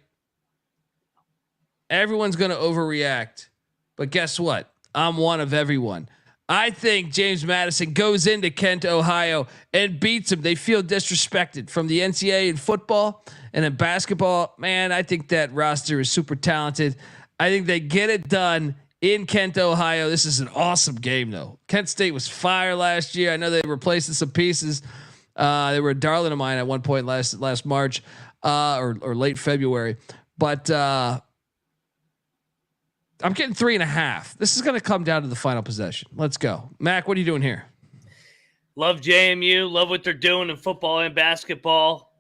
Everyone's going to overreact. But guess what? I'm one of everyone. I think James Madison goes into Kent, Ohio and beats them. They feel disrespected from the NCAA in football and in basketball. Man, I think that roster is super talented. I think they get it done in Kent, Ohio. This is an awesome game, though. Kent State was fire last year. I know they replaced some pieces. They were a darling of mine at one point last March or late February. But I'm getting 3.5. This is going to come down to the final possession. Let's go. Mac, what are you doing here? Love JMU. Love what they're doing in football and basketball.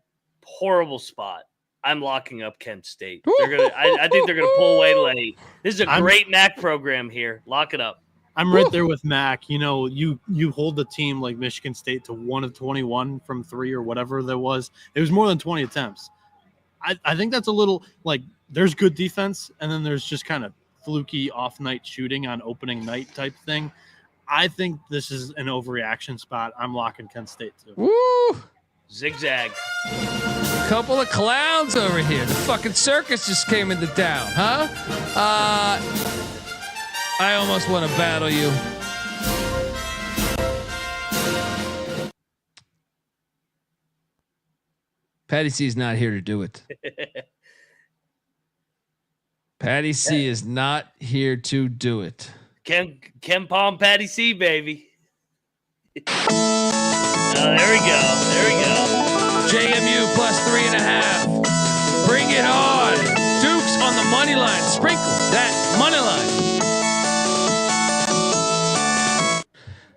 Horrible spot. I'm locking up Kent State. I think they're gonna pull away late. This is a great MAC program here. Lock it up. I'm right there with Mac. You know, you hold the team like Michigan State to 1 of 21 from 3 or whatever there was. It was more than 20 attempts. I think that's a little like there's good defense and then there's just kind of fluky off night shooting on opening night type thing. I think this is an overreaction spot. I'm locking Kent State too. Woo! Zigzag. Couple of clowns over here. The fucking circus just came into town, huh? I almost want to battle you. Patty C is not here to do it. Patty C is not here to do it. Ken Palm Patty C, baby. There we go. JMU +3.5. Bring it on. Dukes on the money line. Sprinkle that money line.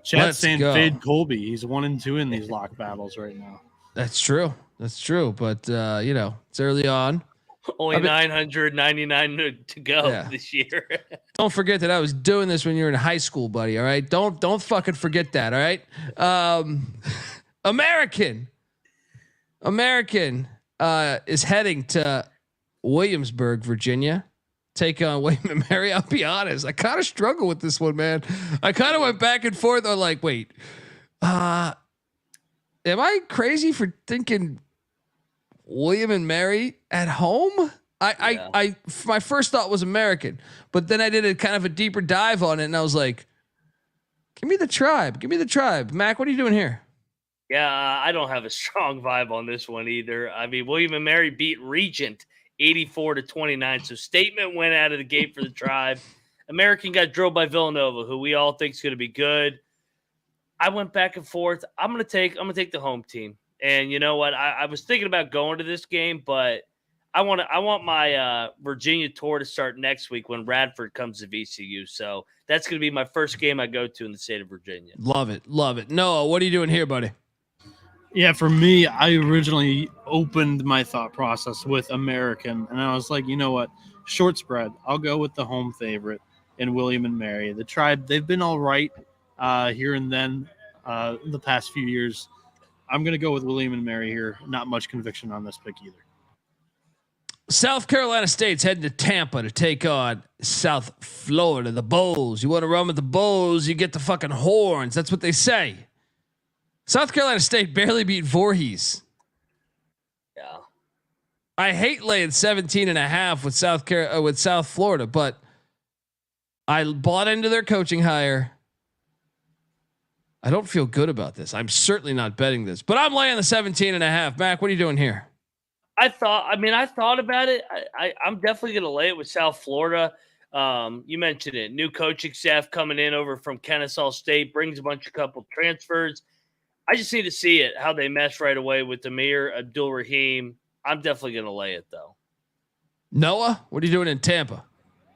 Chat's saying fade Colby. He's 1-2 in these lock battles right now. That's true. But it's early on. Only 999 to go this year. Don't forget that I was doing this when you were in high school, buddy. All right. Don't fucking forget that. All right. American is heading to Williamsburg, Virginia. Take on William & Mary. I'll be honest. I kind of struggle with this one, man. I kind of went back and forth. I'm like, wait, am I crazy for thinking William & Mary at home? I my first thought was American, but then I did a kind of a deeper dive on it, and I was like, give me the tribe. Mac, what are you doing here? Yeah, I don't have a strong vibe on this one either. I mean, William & Mary beat Regent 84-29, so statement went out of the gate for the tribe. American got drilled by Villanova, who we all think is going to be good. I went back and forth. I'm gonna take the home team. And you know what? I was thinking about going to this game, but I want my Virginia tour to start next week when Radford comes to VCU. So that's going to be my first game I go to in the state of Virginia. Love it. Noah, what are you doing here, buddy? Yeah, for me, I originally opened my thought process with American, and I was like, you know what? Short spread. I'll go with the home favorite in William & Mary. The tribe, they've been all right here and then the past few years. I'm going to go with William & Mary here. Not much conviction on this pick either. South Carolina State's heading to Tampa to take on South Florida, the Bulls. You want to run with the Bulls, you get the fucking horns. That's what they say. South Carolina State barely beat Voorhees. Yeah. I hate laying 17.5 with South Florida, but I bought into their coaching hire. I don't feel good about this. I'm certainly not betting this, but I'm laying the 17.5. Mac, what are you doing here? I thought about it. I'm definitely going to lay it with South Florida. You mentioned it. New coaching staff coming in over from Kennesaw State, brings a couple transfers. I just need to see it, how they mesh right away with Amir Abdul-Rahim. I'm definitely going to lay it, though. Noah, what are you doing in Tampa?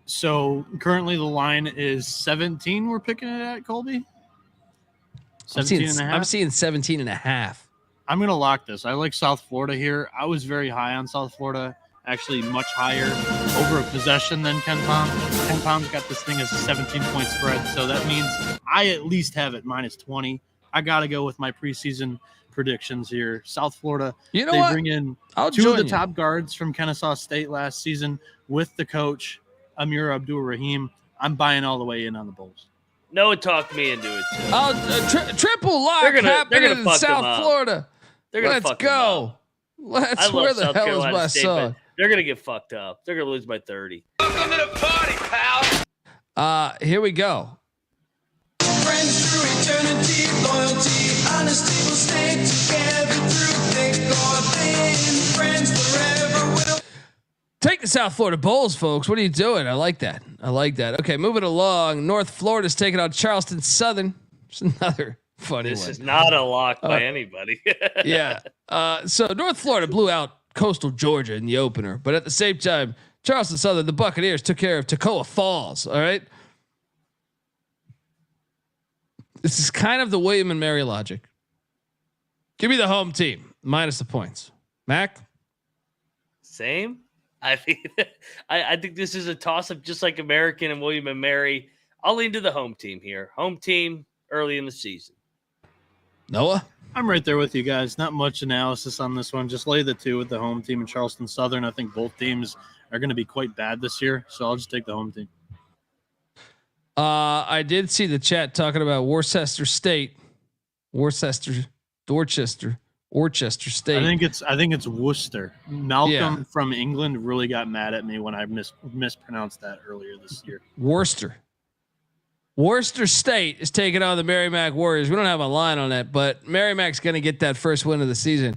So currently the line is 17. We're picking it at Colby. 17.5. I'm seeing 17.5. I'm going to lock this. I like South Florida here. I was very high on South Florida, actually much higher over a possession than Ken Palm. Ken Palm's got this thing as a 17-point spread, so that means I at least have it -20. I got to go with my preseason predictions here. South Florida, you know what? Bring in two of the top guards from Kennesaw State last season with the coach, Amir Abdul-Rahim. I'm buying all the way in on the Bulls. Noah talked me into it too. Triple lock happening in South Florida. Let's go. Let's. Where the hell is my son? They're gonna get fucked up. They're gonna lose by 30. Welcome to the party, pal. Here we go. Friends through eternity, loyalty, honesty will stay together through thick or thin. Friends forever will. Take the South Florida Bulls, folks. What are you doing? I like that. Okay, moving along. North Florida's taking on Charleston Southern. It's another funny this one. This is not a lock by anybody. Yeah. So North Florida blew out Coastal Georgia in the opener, but at the same time, Charleston Southern, the Buccaneers took care of Toccoa Falls. All right. This is kind of the William & Mary logic. Give me the home team minus the points. Mac? Same. I mean, I think this is a toss-up just like American and William & Mary. I'll lean to the home team here. Home team early in the season. Noah? I'm right there with you guys. Not much analysis on this one. Just lay the 2 with the home team and Charleston Southern. I think both teams are going to be quite bad this year, so I'll just take the home team. I did see the chat talking about Worcester State. Dorchester. Worcester State. I think it's Worcester. Malcolm from England really got mad at me when I mispronounced that earlier this year. Worcester State is taking on the Merrimack Warriors. We don't have a line on that, but Merrimack's going to get that first win of the season.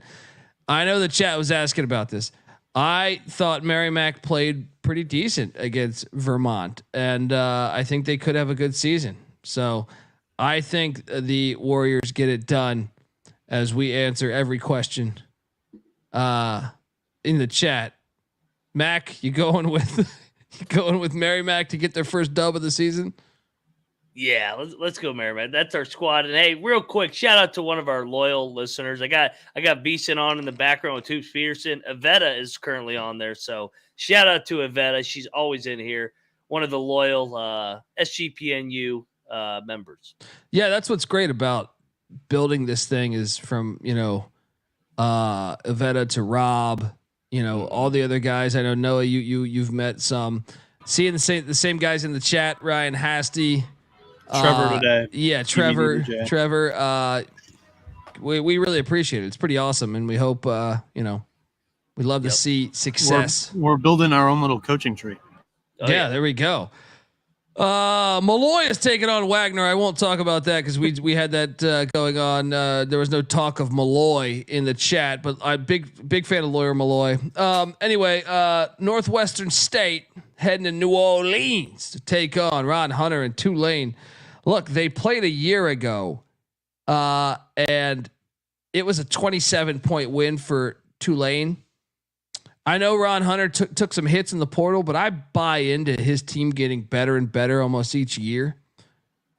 I know the chat was asking about this. I thought Merrimack played pretty decent against Vermont, and I think they could have a good season. So I think the Warriors get it done as we answer every question in the chat. Mac, you going with Merrimack to get their first dub of the season? Yeah, let's go, Merrimack. That's our squad. And hey, real quick, shout out to one of our loyal listeners. I got Beeson on in the background with Hoops Peterson. Avetta is currently on there, so shout out to Avetta. She's always in here. One of the loyal SGPNU members. Yeah, that's what's great about building this thing is from Avetta to Rob. All the other guys. I know Noah, you've met some. Seeing the same guys in the chat. Ryan Hasty. Trevor today. Yeah, Trevor. We really appreciate it. It's pretty awesome, and we hope we love to see success. We're building our own little coaching tree. Yeah, there we go. Malloy is taking on Wagner. I won't talk about that because we had that going on. There was no talk of Malloy in the chat, but I'm big fan of Lawyer Malloy. Anyway, Northwestern State heading to New Orleans to take on Ron Hunter and Tulane. Look, they played a year ago, and it was a 27-point win for Tulane. I know Ron Hunter took some hits in the portal, but I buy into his team getting better and better almost each year.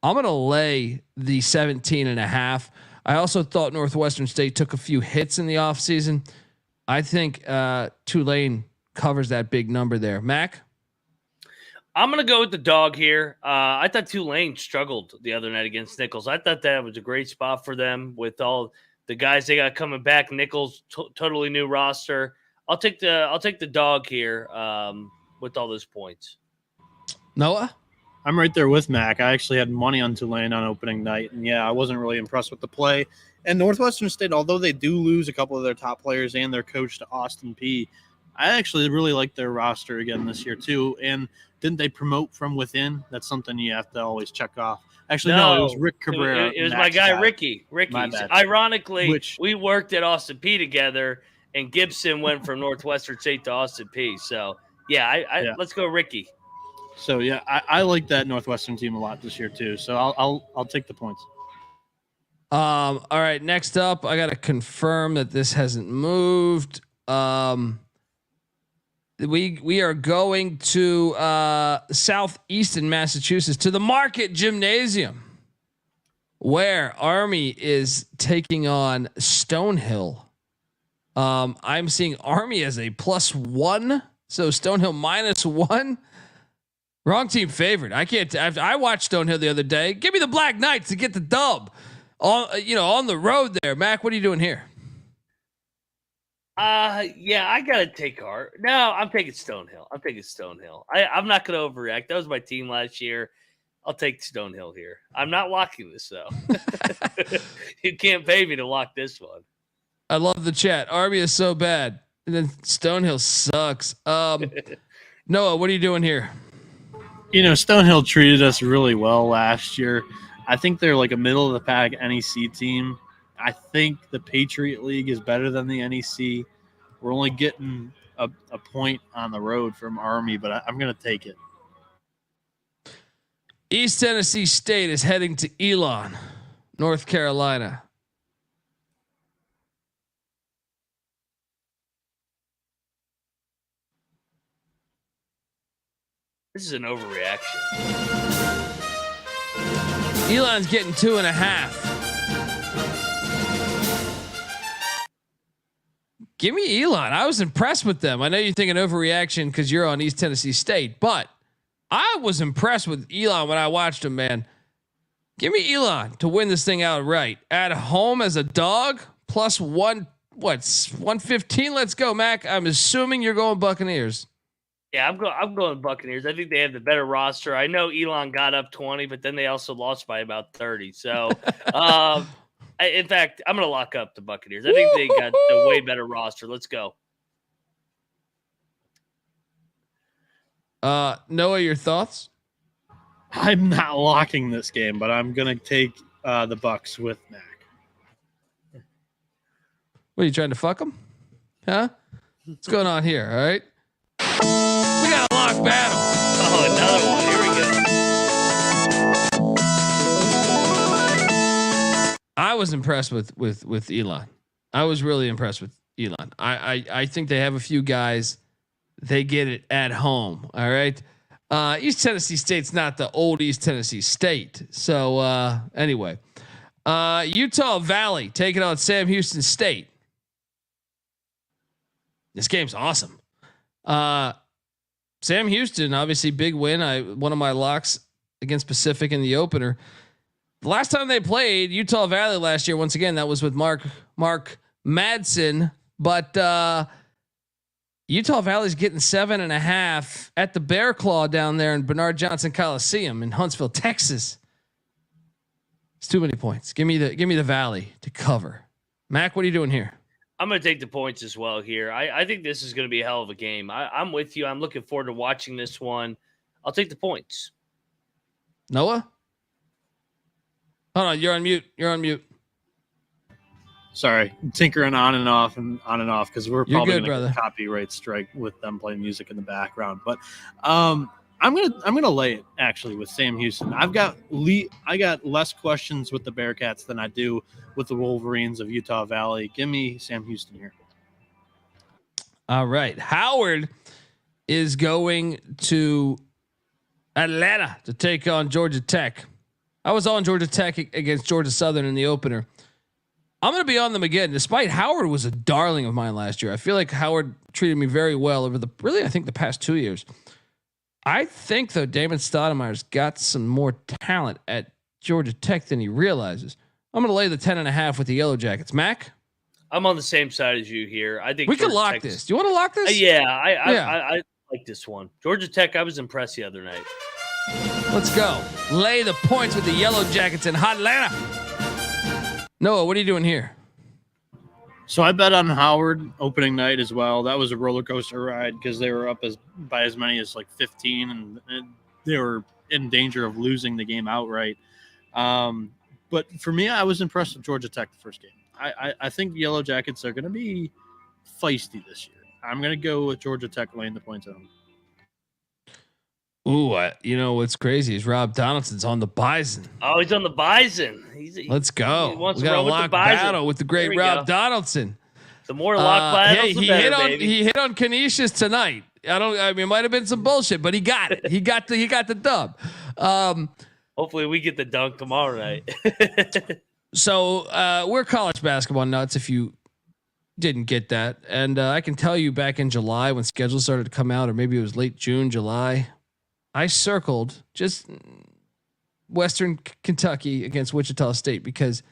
I'm going to lay the 17.5. I also thought Northwestern State took a few hits in the offseason. I think Tulane covers that big number there. Mac? I'm going to go with the dog here. I thought Tulane struggled the other night against Nichols. I thought that was a great spot for them with all the guys they got coming back. Nichols, totally new roster. I'll take the dog here with all those points. Noah? I'm right there with Mac. I actually had money on Tulane on opening night, and I wasn't really impressed with the play. And Northwestern State, although they do lose a couple of their top players and their coach to Austin Peay, I actually really like their roster again this year too. And didn't they promote from within? That's something you have to always check off. Actually, no, it was Rick Cabrera. It was my guy, Ricky. Ironically, we worked at Austin Peay together, and Gibson went from Northwestern State to Austin Peay. So, let's go Ricky. So, I like that Northwestern team a lot this year too. So, I'll take the points. All right, next up, I got to confirm that this hasn't moved. We are going to southeastern Massachusetts to the Market Gymnasium, where Army is taking on Stonehill. I'm seeing Army as a +1, so Stonehill -1. Wrong team favored. I can't. I watched Stonehill the other day. Give me the Black Knights to get the dub on the road there. Mac, what are you doing here? I gotta take Art. No, I'm taking Stonehill. I'm not gonna overreact. That was my team last year. I'll take Stonehill here. I'm not locking this though. You can't pay me to lock this one. I love the chat. Army is so bad, and then Stonehill sucks. Noah, what are you doing here? Stonehill treated us really well last year. I think they're like a middle of the pack NEC team. I think the Patriot League is better than the NEC. We're only getting a point on the road from Army, but I'm going to take it. East Tennessee State is heading to Elon, North Carolina. This is an overreaction. Elon's getting 2.5. Give me Elon. I was impressed with them. I know you're thinking overreaction because you're on East Tennessee State, but I was impressed with Elon when I watched him, man. Give me Elon to win this thing outright. At home as a dog, +1, 115. Let's go, Mac. I'm assuming you're going Buccaneers. Yeah, I'm going Buccaneers. I think they have the better roster. I know Elon got up 20, but then they also lost by about 30. So In fact, I'm going to lock up the Buccaneers. I think they got the way better roster. Let's go. Noah, your thoughts? I'm not locking this game, but I'm gonna take the Bucks with Mac. What are you trying to fuck them? Huh? What's going on here? All right. We got a lock battle. Oh, another one. Here we go. I was impressed with Elon. I was really impressed with Elon. I think they have a few guys. They get it at home. All right. East Tennessee State's not the old East Tennessee State. So anyway, Utah Valley taking on Sam Houston State. This game's awesome. Sam Houston, obviously big win. One of my locks against Pacific in the opener. The last time they played Utah Valley last year, once again, that was with Mark Madsen, but Utah Valley's getting 7.5 at the Bear Claw down there in Bernard Johnson Coliseum in Huntsville, Texas. It's too many points. Give me the Valley to cover. Mac, what are you doing here? I'm going to take the points as well here. I think this is going to be a hell of a game. I'm with you. I'm looking forward to watching this one. I'll take the points. Noah? Hold on. You're on mute. Sorry, I'm tinkering on and off because we're probably good, going to get a copyright strike with them playing music in the background. But I'm gonna lay it actually with Sam Houston. I got less questions with the Bearcats than I do with the Wolverines of Utah Valley. Give me Sam Houston here. All right, Howard is going to Atlanta to take on Georgia Tech. I was on Georgia Tech against Georgia Southern in the opener. I'm going to be on them again, despite Howard was a darling of mine last year. I feel like Howard treated me very well over I think the past 2 years. I think though Damon Stoudemire's got some more talent at Georgia Tech than he realizes. I'm going to lay the 10.5 with the Yellow Jackets. Mac? I'm on the same side as you here. I think we can lock this. Do you want to lock this? Yeah, I like this one. Georgia Tech, I was impressed the other night. Let's go. Lay the points with the Yellow Jackets in Atlanta. Noah, what are you doing here? So I bet on Howard opening night as well. That was a roller coaster ride because they were up by as many as like 15, and they were in danger of losing the game outright. But for me, I was impressed with Georgia Tech the first game. I think the Yellow Jackets are going to be feisty this year. I'm going to go with Georgia Tech laying the points at home. Ooh, you know what's crazy is Rob Donaldson's on the Bison. Oh, he's on the Bison. Let's go. He wants we got a lock battle with the great Rob Donaldson. The more lock battles, he hit on Canisius tonight. I mean, it might have been some bullshit, but he got it. He got the dub. Hopefully, we get the dunk tomorrow night. So we're college basketball nuts. If you didn't get that, and I can tell you, back in July when schedules started to come out, or maybe it was late June, July. I circled just Western Kentucky against Wichita State because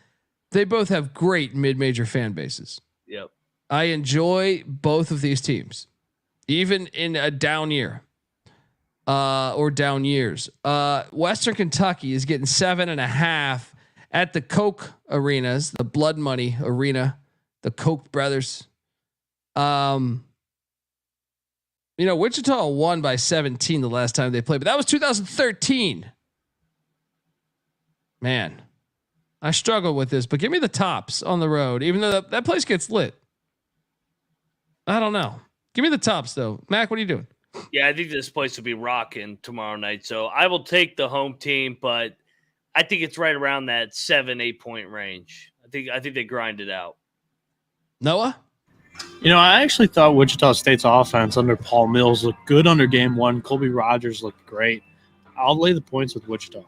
they both have great mid-major fan bases. Yep. I enjoy both of these teams, even in a down year or down years. Western Kentucky is getting 7.5 at the Koch arenas, the Blood Money Arena, the Koch brothers. You know, Wichita won by 17 the last time they played, but that was 2013. Man, I struggle with this, but give me the Tops on the road, even though that place gets lit. I don't know. Give me the Tops though. Mac, what are you doing? Yeah, I think this place will be rocking tomorrow night. So I will take the home team, but I think it's right around that 7-8 point range. I think they grind it out. Noah? You know, I actually thought Wichita State's offense under Paul Mills looked good under game one. Colby Rogers looked great. I'll lay the points with Wichita.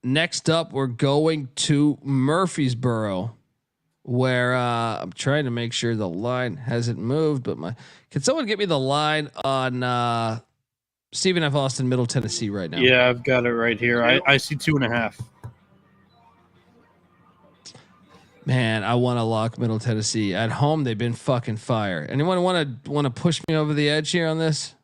Next up, we're going to Murfreesboro, where I'm trying to make sure the line hasn't moved. But can someone get me the line on Stephen F. Austin, Middle Tennessee right now? Yeah, I've got it right here. I see 2.5. Man, I want to lock Middle Tennessee at home. They've been fucking fire. Anyone want to push me over the edge here on this?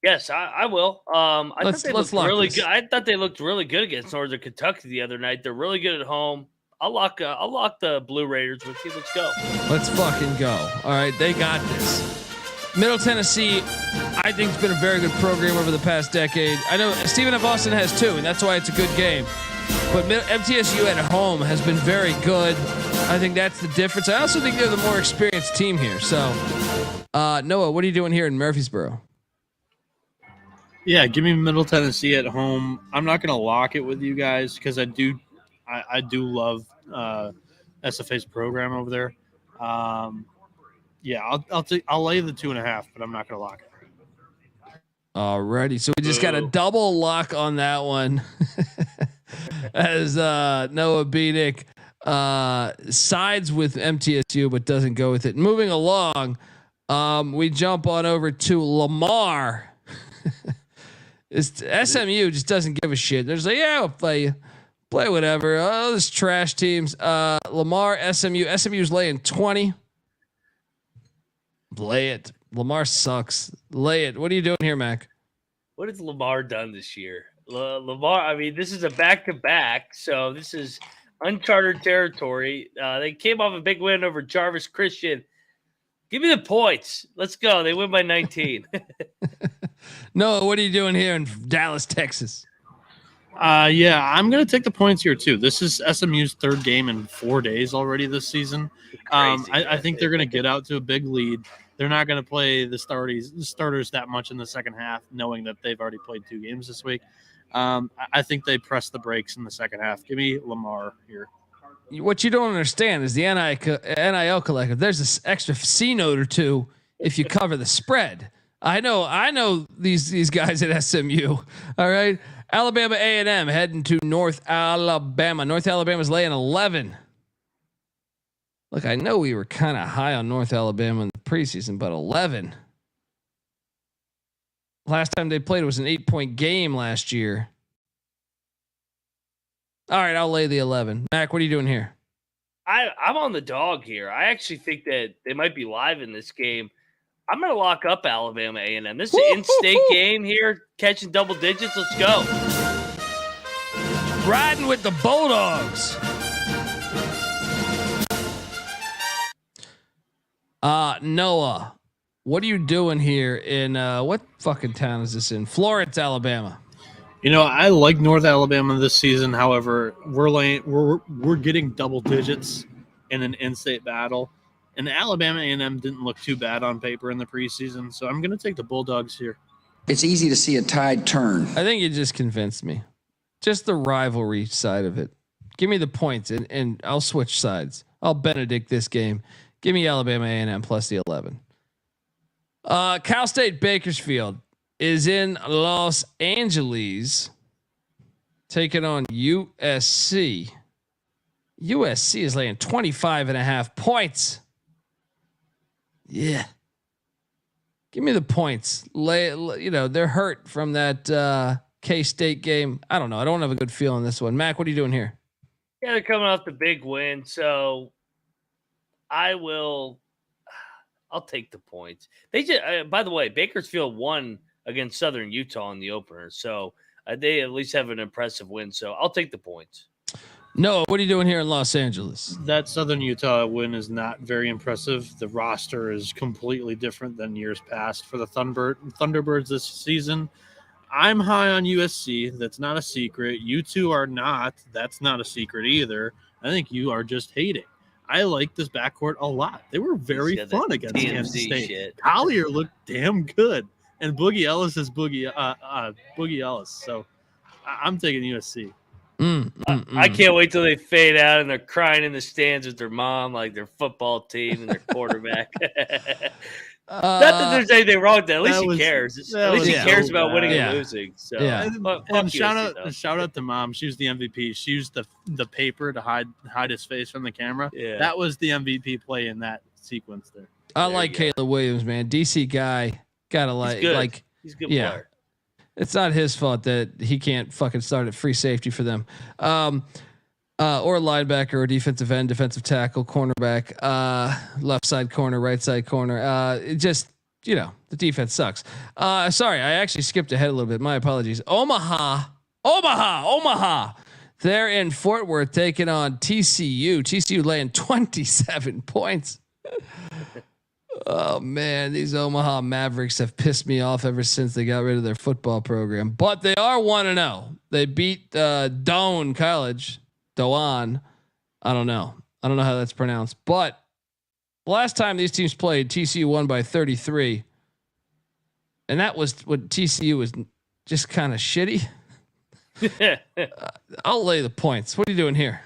Yes, I will. I thought they looked really this. good. I thought they looked really good against Northern Kentucky the other night. They're really good at home. I'll lock the Blue Raiders with you. Let's go. Let's fucking go. All right, they got this. Middle Tennessee, I think, has been a very good program over the past decade. I know Stephen F. Austin has too, and that's why it's a good game. But MTSU at home has been very good. I think that's the difference. I also think they're the more experienced team here. So, Noah, what are you doing here in Murfreesboro? Yeah, give me Middle Tennessee at home. I'm not going to lock it with you guys because I do love SFA's program over there. Yeah, I'll lay the 2.5, but I'm not going to lock it. Alrighty, so we just got a double lock on that one. As Noah Bieniek sides with MTSU but doesn't go with it. Moving along, we jump on over to Lamar. SMU just doesn't give a shit. There's like, yeah, we'll play you. Play whatever. Oh, those trash teams. Lamar, SMU's laying 20. Lay it. Lamar sucks. Lay it. What are you doing here, Mac? What has Lamar done this year? Lamar, I mean, this is a back-to-back, so this is uncharted territory. They came off a big win over Jarvis Christian. Give me the points. Let's go. They win by 19. Noah, what are you doing here in Dallas, Texas? Yeah, I'm going to take the points here too. This is SMU's third game in 4 days already this season. I think they're going to get out to a big lead. They're not going to play the starters that much in the second half, knowing that they've already played 2 games this week. I think they press the brakes in the second half. Give me Lamar here. What you don't understand is the NIL collective. There's this extra C note or two if you cover the spread. I know these guys at SMU. All right. Alabama A&M heading to North Alabama. North Alabama's laying 11. Look, I know we were kind of high on North Alabama in the preseason, but 11. Last time they played was an 8-point game last year. All right, I'll lay the 11. Mac, what are you doing here? I'm on the dog here. I actually think that they might be live in this game. I'm going to lock up Alabama A&M. This is an in-state game here, catching double digits. Let's go. Riding with the Bulldogs. Noah, what are you doing here in what fucking town is this in? Florence, Alabama. You know, I like North Alabama this season. However, we're getting double digits in an in-state battle. And Alabama A&M didn't look too bad on paper in the preseason, so I'm going to take the Bulldogs here. It's easy to see a tide turn. I think you just convinced me. Just the rivalry side of it. Give me the points, and I'll switch sides. I'll Benedict this game. Give me Alabama A&M plus the 11. Cal State Bakersfield is in Los Angeles, taking on USC. USC is laying 25.5 points. Yeah. Give me the points. They're hurt from that K-State game. I don't know. I don't have a good feel on this one. Mac, what are you doing here? Yeah, they're coming off the big win, so I'll take the points. They just, by the way, Bakersfield won against Southern Utah in the opener, so they at least have an impressive win. So I'll take the points. No, what are you doing here in Los Angeles? That Southern Utah win is not very impressive. The roster is completely different than years past for the Thunderbirds this season. I'm high on USC. That's not a secret. You two are not. That's not a secret either. I think you are just hating. I like this backcourt a lot. They were very fun against Kansas State. Shit. Collier looked damn good, and Boogie Ellis is Boogie Ellis. So I'm taking USC. I can't wait till they fade out and they're crying in the stands with their mom, like their football team and their quarterback. Not that there's anything wrong with that. At least he cares. At least he cares about winning and losing. So, and shout out to mom. She was the MVP. She used the paper to hide his face from the camera. Yeah. That was the MVP play in that sequence there. I like Caleb Williams, man. DC guy. Gotta he's a good player. It's not his fault that he can't fucking start at free safety for them. Or linebacker or defensive end, defensive tackle, cornerback, left side corner, right side corner. the defense sucks. Sorry, I actually skipped ahead a little bit. My apologies. Omaha. They're in Fort Worth taking on TCU. TCU laying 27 points. Oh man, these Omaha Mavericks have pissed me off ever since they got rid of their football program. But they are 1-0. They beat Doane College. Doane. I don't know how that's pronounced. But last time these teams played, TCU won by 33. And that was when TCU was just kind of shitty. I'll lay the points. What are you doing here?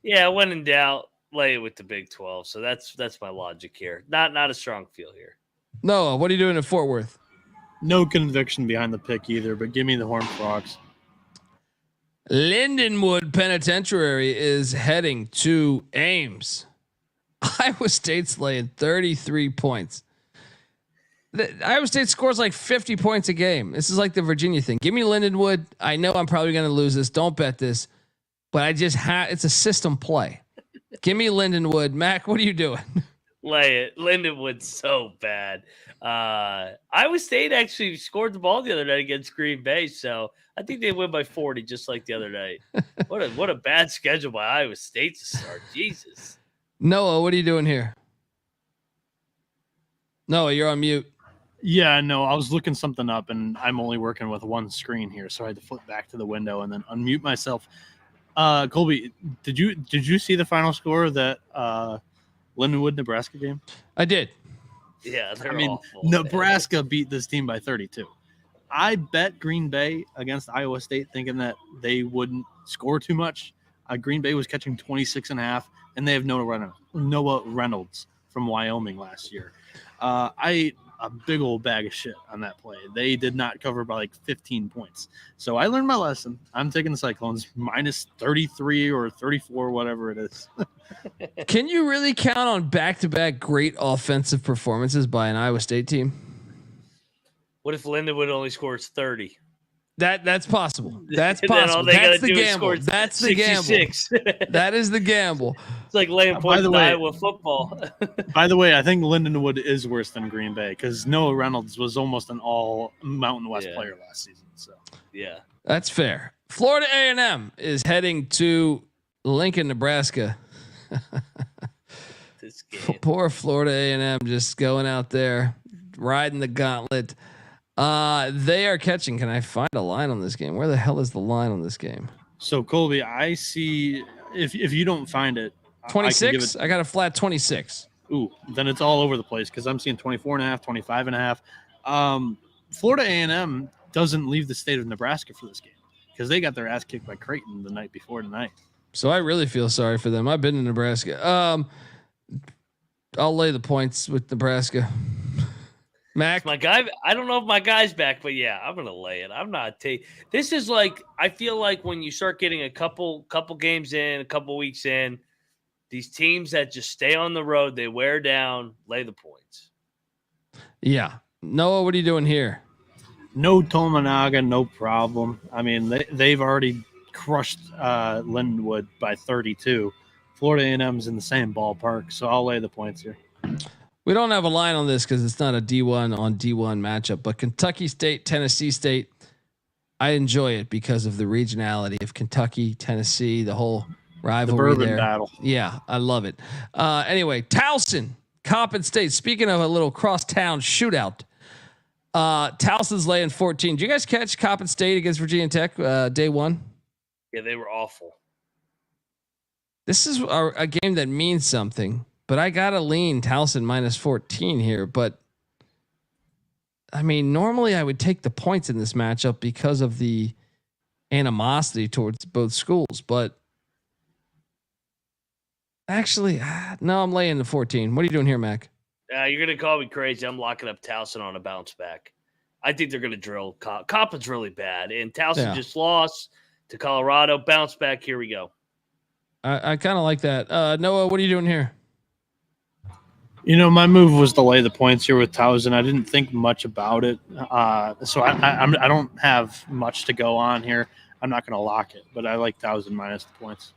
Yeah, when in doubt, lay it with the Big 12. So that's my logic here. Not a strong feel here. Noah, what are you doing in Fort Worth? No conviction behind the pick either, but give me the Horned Frogs. Lindenwood Penitentiary is heading to Ames. Iowa State's laying 33 points. Iowa State scores like 50 points a game. This is like the Virginia thing. Give me Lindenwood. I know I'm probably going to lose this. Don't bet this, but I just it's a system play. Give me Lindenwood. Mac, what are you doing? Lay it. Lindenwood's so bad. Iowa State actually scored the ball the other night against Green Bay, so I think they win by 40, just like the other night. What a bad schedule by Iowa State to start. Jesus. Noah, what are you doing here? Noah, you're on mute. Yeah, no, I was looking something up, and I'm only working with one screen here, so I had to flip back to the window and then unmute myself. Colby, did you see the final score of that Lindenwood Nebraska game? I did. Yeah, they're awful. Nebraska beat this team by 32. I bet Green Bay against Iowa State, thinking that they wouldn't score too much. Green Bay was catching 26.5, and they have Noah Reynolds from Wyoming last year. I ate a big old bag of shit on that play. They did not cover by like 15 points. So I learned my lesson. I'm taking the Cyclones minus 33 or 34, whatever it is. Can you really count on back-to-back great offensive performances by an Iowa State team? What if Lindenwood only scores 30? That's possible. That's possible. That's the gamble. That's the gamble. That is the gamble. It's like laying points in Iowa football. By the way, I think Lindenwood is worse than Green Bay because Noah Reynolds was almost an all Mountain West player last season. So yeah, that's fair. Florida A&M is heading to Lincoln, Nebraska. This game. Poor Florida A&M just going out there riding the gauntlet. They are catching. Can I find a line on this game? Where the hell is the line on this game? So Colby, I see if you don't find it, 26. I got a flat 26. Ooh, then it's all over the place because I'm seeing 24.5, 25.5. Florida A&M doesn't leave the state of Nebraska for this game because they got their ass kicked by Creighton the night before tonight. So I really feel sorry for them. I've been in Nebraska. I'll lay the points with Nebraska. Mac, my guy. I don't know if my guy's back, but yeah, I'm gonna lay it. I'm not taking. This is like I feel like when you start getting a couple games in, a couple weeks in, these teams that just stay on the road, they wear down. Lay the points. Yeah, Noah, what are you doing here? No Tominaga, no problem. I mean, they've already crushed Lindenwood by 32. Florida A&M's in the same ballpark, so I'll lay the points here. We don't have a line on this because it's not a D1 on D1 matchup, but Kentucky State, Tennessee State, I enjoy it because of the regionality of Kentucky, Tennessee, the whole rivalry the bourbon there. Battle. Yeah, I love it. Anyway, Towson, Coppin State. Speaking of a little crosstown shootout, Towson's laying 14. Did you guys catch Coppin State against Virginia Tech day one? Yeah, they were awful. This is a game that means something. But I gotta lean Towson minus 14 here. But I mean, normally I would take the points in this matchup because of the animosity towards both schools. But actually, no, I'm laying the 14. What are you doing here, Mac? You're gonna call me crazy. I'm locking up Towson on a bounce back. I think they're gonna drill. Coppin's really bad, and Towson just lost to Colorado. Bounce back. Here we go. I kind of like that. Noah, what are you doing here? You know, my move was to lay the points here with Towson. I didn't think much about it, so I don't have much to go on here. I'm not going to lock it, but I like Towson minus the points.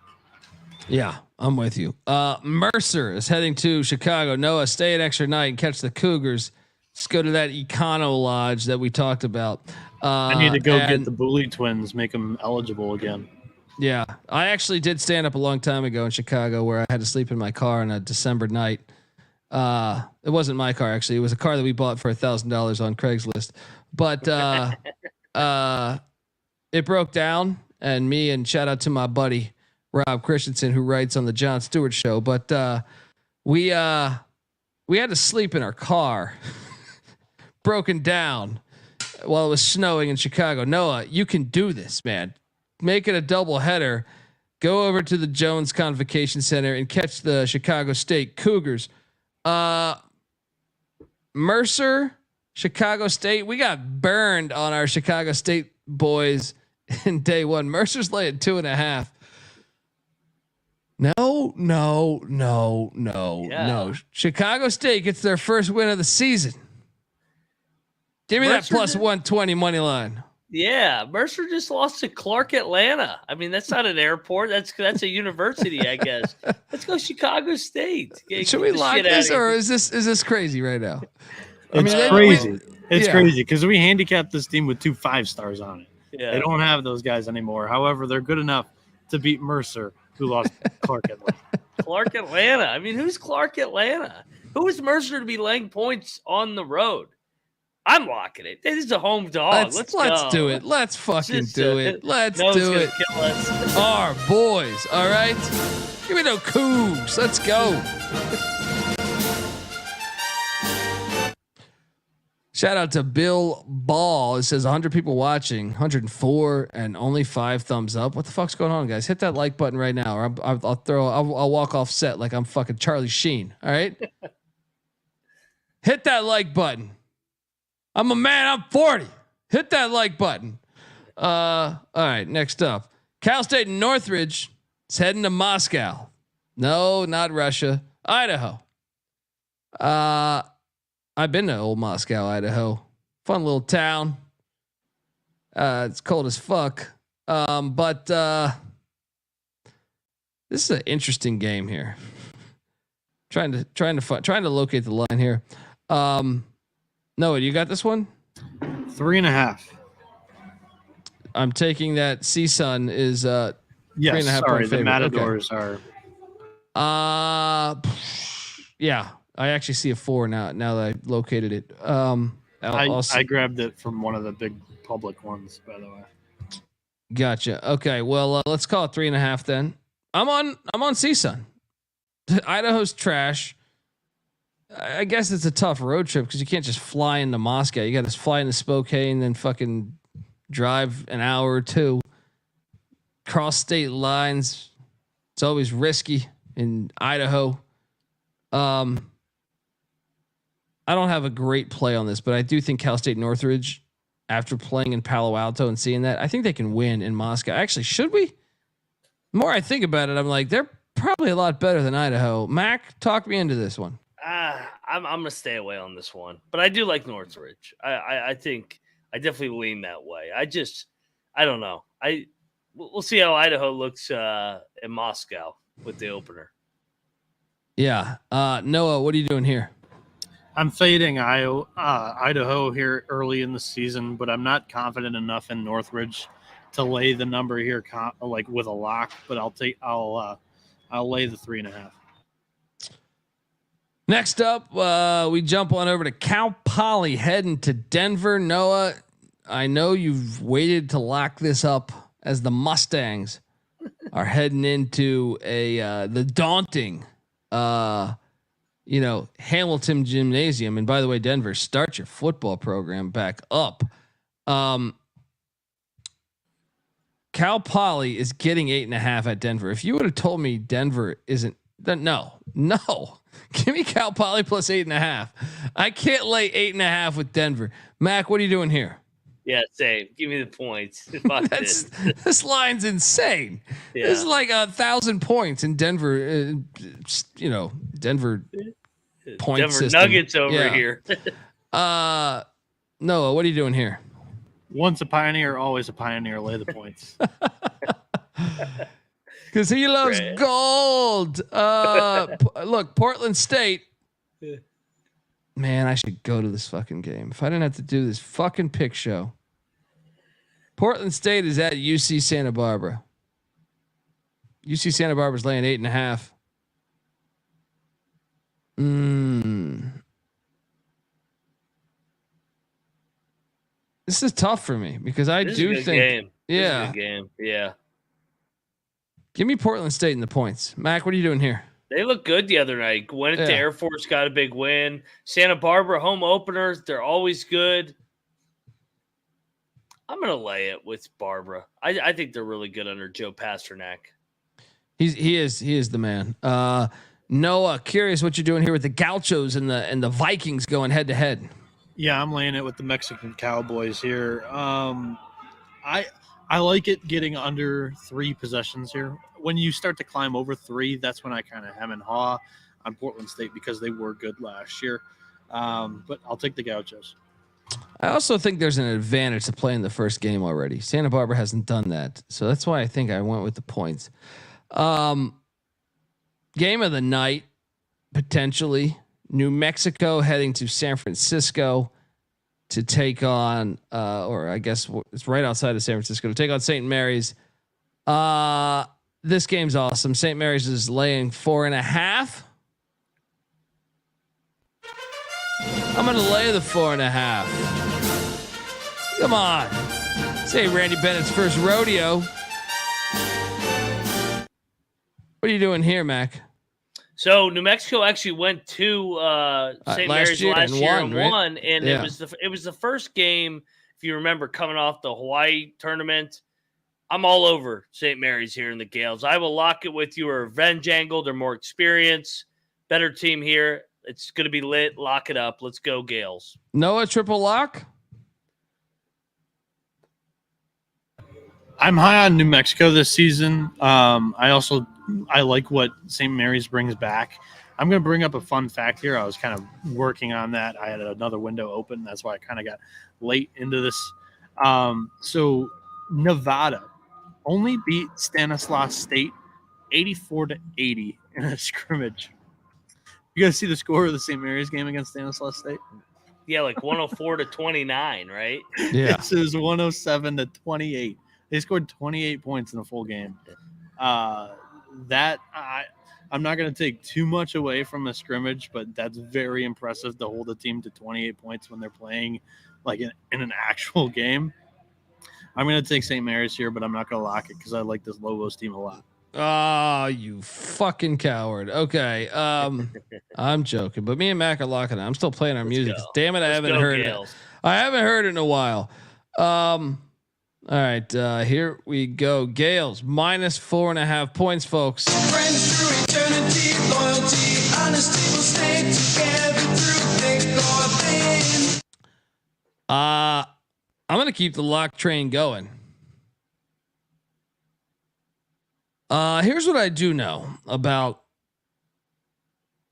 Yeah, I'm with you. Mercer is heading to Chicago. Noah, stay an extra night and catch the Cougars Let's go to that Econo Lodge that we talked about. I need to go get the Booley twins, make them eligible again. Yeah, I actually did stand up a long time ago in Chicago where I had to sleep in my car on a December night. It wasn't my car actually; it was a car that we bought for $1,000 on Craigslist. But it broke down, and me and shout out to my buddy Rob Christensen who writes on the Jon Stewart Show. But we had to sleep in our car, broken down, while it was snowing in Chicago. Noah, you can do this, man. Make it a double header. Go over to the Jones Convocation Center and catch the Chicago State Cougars. Mercer, Chicago State. We got burned on our Chicago State boys in day one. Mercer's laying 2.5. No. Chicago State gets their first win of the season. Give me Mercer that plus 120 money line. Yeah, Mercer just lost to Clark Atlanta. I mean, that's not an airport. That's a university, I guess. Let's go Chicago State. Should we lock this, or is this crazy right now? It's crazy. It's crazy because we handicapped this team with 2 5-stars on it. Yeah. They don't have those guys anymore. However, they're good enough to beat Mercer, who lost Clark Atlanta. Clark Atlanta. I mean, who's Clark Atlanta? Who is Mercer to be laying points on the road? I'm locking it. This is a home dog. Let's do it. Let's fucking do it. Let's do it. Kill us. Our boys. All right. Give me no Cougs. Let's go. Shout out to Bill Ball. It says 100 people watching, 104, and only 5 thumbs up. What the fuck's going on, guys? Hit that like button right now, or I'll walk off set like I'm fucking Charlie Sheen. All right. Hit that like button. I'm a man. I'm 40. Hit that like button. All right. Next up, Cal State and Northridge is heading to Moscow. No, not Russia. Idaho. I've been to old Moscow, Idaho. Fun little town. It's cold as fuck. But this is an interesting game here. Trying to locate the line here. Noah, you got this one? 3.5. I'm taking that CSUN is yes, 3.5 sorry, point the favorite. Matadors okay. are yeah, I actually see a 4 now that I located it. I grabbed it from one of the big public ones, by the way. Gotcha. Okay, well, let's call it 3.5 then. I'm on CSUN. Idaho's trash. I guess it's a tough road trip because you can't just fly into Moscow. You got to fly into Spokane, then fucking drive an hour or 2, cross state lines. It's always risky in Idaho. I don't have a great play on this, but I do think Cal State Northridge, after playing in Palo Alto and seeing that, I think they can win in Moscow. Actually, should we? The more I think about it, I'm like, they're probably a lot better than Idaho. Mac, talk me into this one. I'm gonna stay away on this one, but I do like Northridge. I think I definitely lean that way. I don't know. We'll see how Idaho looks in Moscow with the opener. Yeah. Noah, what are you doing here? I'm fading Idaho here early in the season, but I'm not confident enough in Northridge to lay the number here like with a lock. But I'll lay the 3.5. Next up, we jump on over to Cal Poly heading to Denver. Noah, I know you've waited to lock this up as the Mustangs are heading into the daunting, Hamilton Gymnasium. And by the way, Denver, start your football program back up. Cal Poly is getting 8.5 at Denver. If you would have told me Denver isn't, no. Give me Cal Poly plus 8.5. I can't lay 8.5 with Denver. Mac, what are you doing here? Yeah, same. Give me the points. This line's insane. Yeah. This is like 1,000 points in Denver. Denver point Denver system. Nuggets over here. Noah, what are you doing here? Once a pioneer, always a pioneer. Lay the points. Because he loves gold. Look, Portland State. Man, I should go to this fucking game. If I didn't have to do this fucking pick show. Portland State is at UC Santa Barbara. UC Santa Barbara's laying 8.5. This is tough for me because I do think, game. Yeah, This is a good game. Yeah. Give me Portland State in the points. Mac, what are you doing here? They look good the other night. Went into Air Force, got a big win. Santa Barbara home openers, they're always good. I'm gonna lay it with Barbara. I think they're really good under Joe Pasternak. He is the man. Noah, curious what you're doing here with the Gauchos and the Vikings going head to head. Yeah, I'm laying it with the Mexican Cowboys here. I like it getting under 3 possessions here. When you start to climb over 3, that's when I kind of hem and haw on Portland State because they were good last year. But I'll take the Gauchos. I also think there's an advantage to playing the first game already. Santa Barbara hasn't done that, so that's why I think I went with the points. Game of the night, potentially New Mexico heading to San Francisco to take on, or I guess it's right outside of San Francisco to take on St. Mary's. This game's awesome. St. Mary's is laying 4.5. I'm going to lay the 4.5. Come on. Say Randy Bennett's first rodeo. What are you doing here, Mac? So New Mexico actually went to St. Mary's last year and won, and Yeah. it was the first game, if you remember, coming off the Hawaii tournament. I'm all over St. Mary's here in the Gaels. I will lock it with you. A revenge angle. They're more experienced, better team here. It's going to be lit. Lock it up. Let's go Gaels. Noah, triple lock. I'm high on New Mexico this season. I like what St. Mary's brings back. I'm going to bring up a fun fact here. I was kind of working on that. I had another window open. That's why I kind of got late into this. So Nevada only beat Stanislaus State 84-80 in a scrimmage. You guys see the score of the St. Mary's game against Stanislaus State? Yeah, like 104-29, right? Yeah. This is 107-28. They scored 28 points in a full game. I'm not going to take too much away from a scrimmage, but that's very impressive to hold a team to 28 points when they're playing like in an actual game. I'm going to take St. Mary's here, but I'm not going to lock it because I like this Lobos team a lot. Oh, you fucking coward. Okay. I'm joking, but me and Mac are locking it. I'm still playing our music. Damn it. I haven't heard it. I haven't heard it in a while. All right. Here we go. Gaels minus 4.5 points, folks. Friends through eternity, loyalty, honesty will stay together through thick or thin. I'm going to keep the lock train going. Here's what I do know about.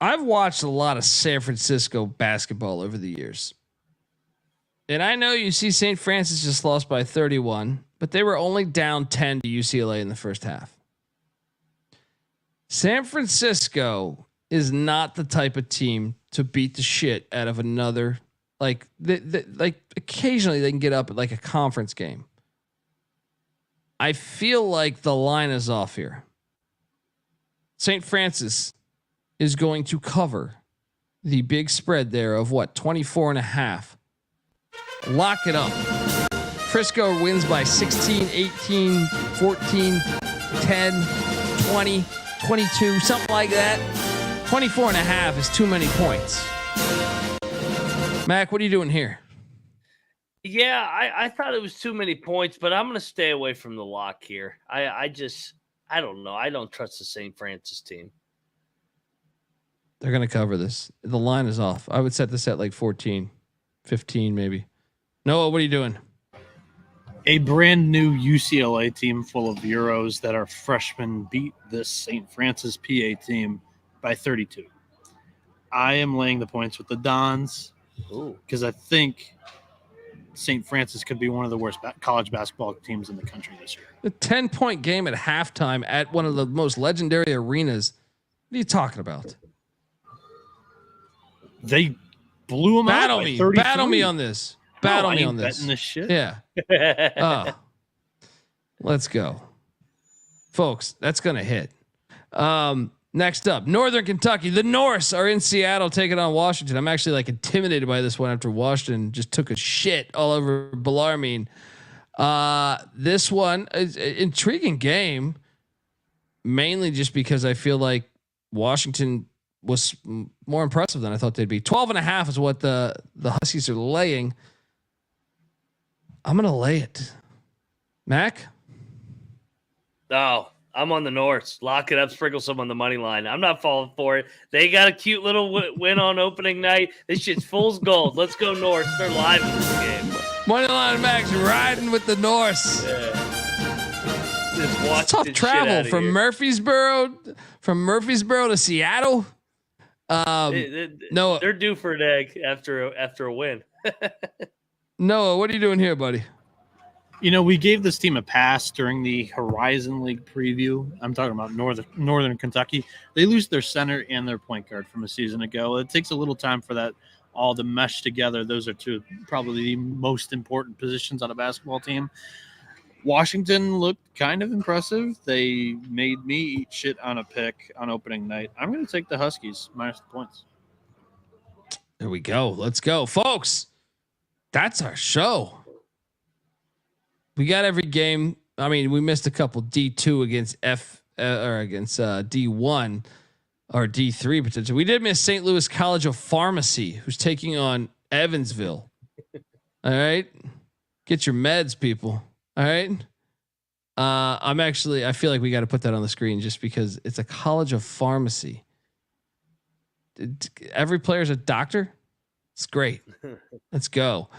I've watched a lot of San Francisco basketball over the years. And I know you see St. Francis just lost by 31, but they were only down 10 to UCLA in the first half. San Francisco is not the type of team to beat the shit out of another. Like occasionally they can get up at like a conference game. I feel like the line is off here. St. Francis is going to cover the big spread there of 24.5. Lock it up. Frisco wins by 16, 18, 14, 10, 20, 22, something like that. 24.5 is too many points. Mac, what are you doing here? Yeah, I thought it was too many points, but I'm going to stay away from the lock here. I don't know. I don't trust the St. Francis team. They're going to cover this. The line is off. I would set this at like 14, 15 maybe. Noah, what are you doing? A brand new UCLA team full of Euros that are freshmen beat this St. Francis PA team by 32. I am laying the points with the Dons because I think St. Francis could be one of the worst college basketball teams in the country this year. A 10-point game at halftime at one of the most legendary arenas. What are you talking about? They blew them out. Battle by me. 33. Battle me on this. Battle me on this. Betting this shit. Yeah. Let's go. Folks, that's going to hit. Next up, Northern Kentucky. The Norse are in Seattle taking on Washington. I'm actually like intimidated by this one after Washington just took a shit all over Bellarmine. This one is an intriguing game, mainly just because I feel like Washington was more impressive than I thought they'd be. 12.5 is what the Huskies are laying. I'm going to lay it. Mac? Oh, I'm on the Norse. Lock it up, sprinkle some on the money line. I'm not falling for it. They got a cute little win on opening night. This shit's fool's gold. Let's go Norse. They're live in this game. Money line Max riding with the Norse. Yeah. Tough travel from Murfreesboro to Seattle. Noah, they're due for an egg after a win. Noah, what are you doing here, buddy? You know, we gave this team a pass during the Horizon League preview. I'm talking about Northern Kentucky. They lose their center and their point guard from a season ago. It takes a little time for that all to mesh together. Those are two probably the most important positions on a basketball team. Washington looked kind of impressive. They made me eat shit on a pick on opening night. I'm going to take the Huskies minus the points. There we go. Let's go, folks. That's our show. We got every game. I mean, we missed a couple D2 against D1 or D3 potentially. We did miss St. Louis College of Pharmacy, who's taking on Evansville. All right, get your meds, people. All right. I feel like we got to put that on the screen just because it's a College of Pharmacy. Every player's a doctor. It's great. Let's go.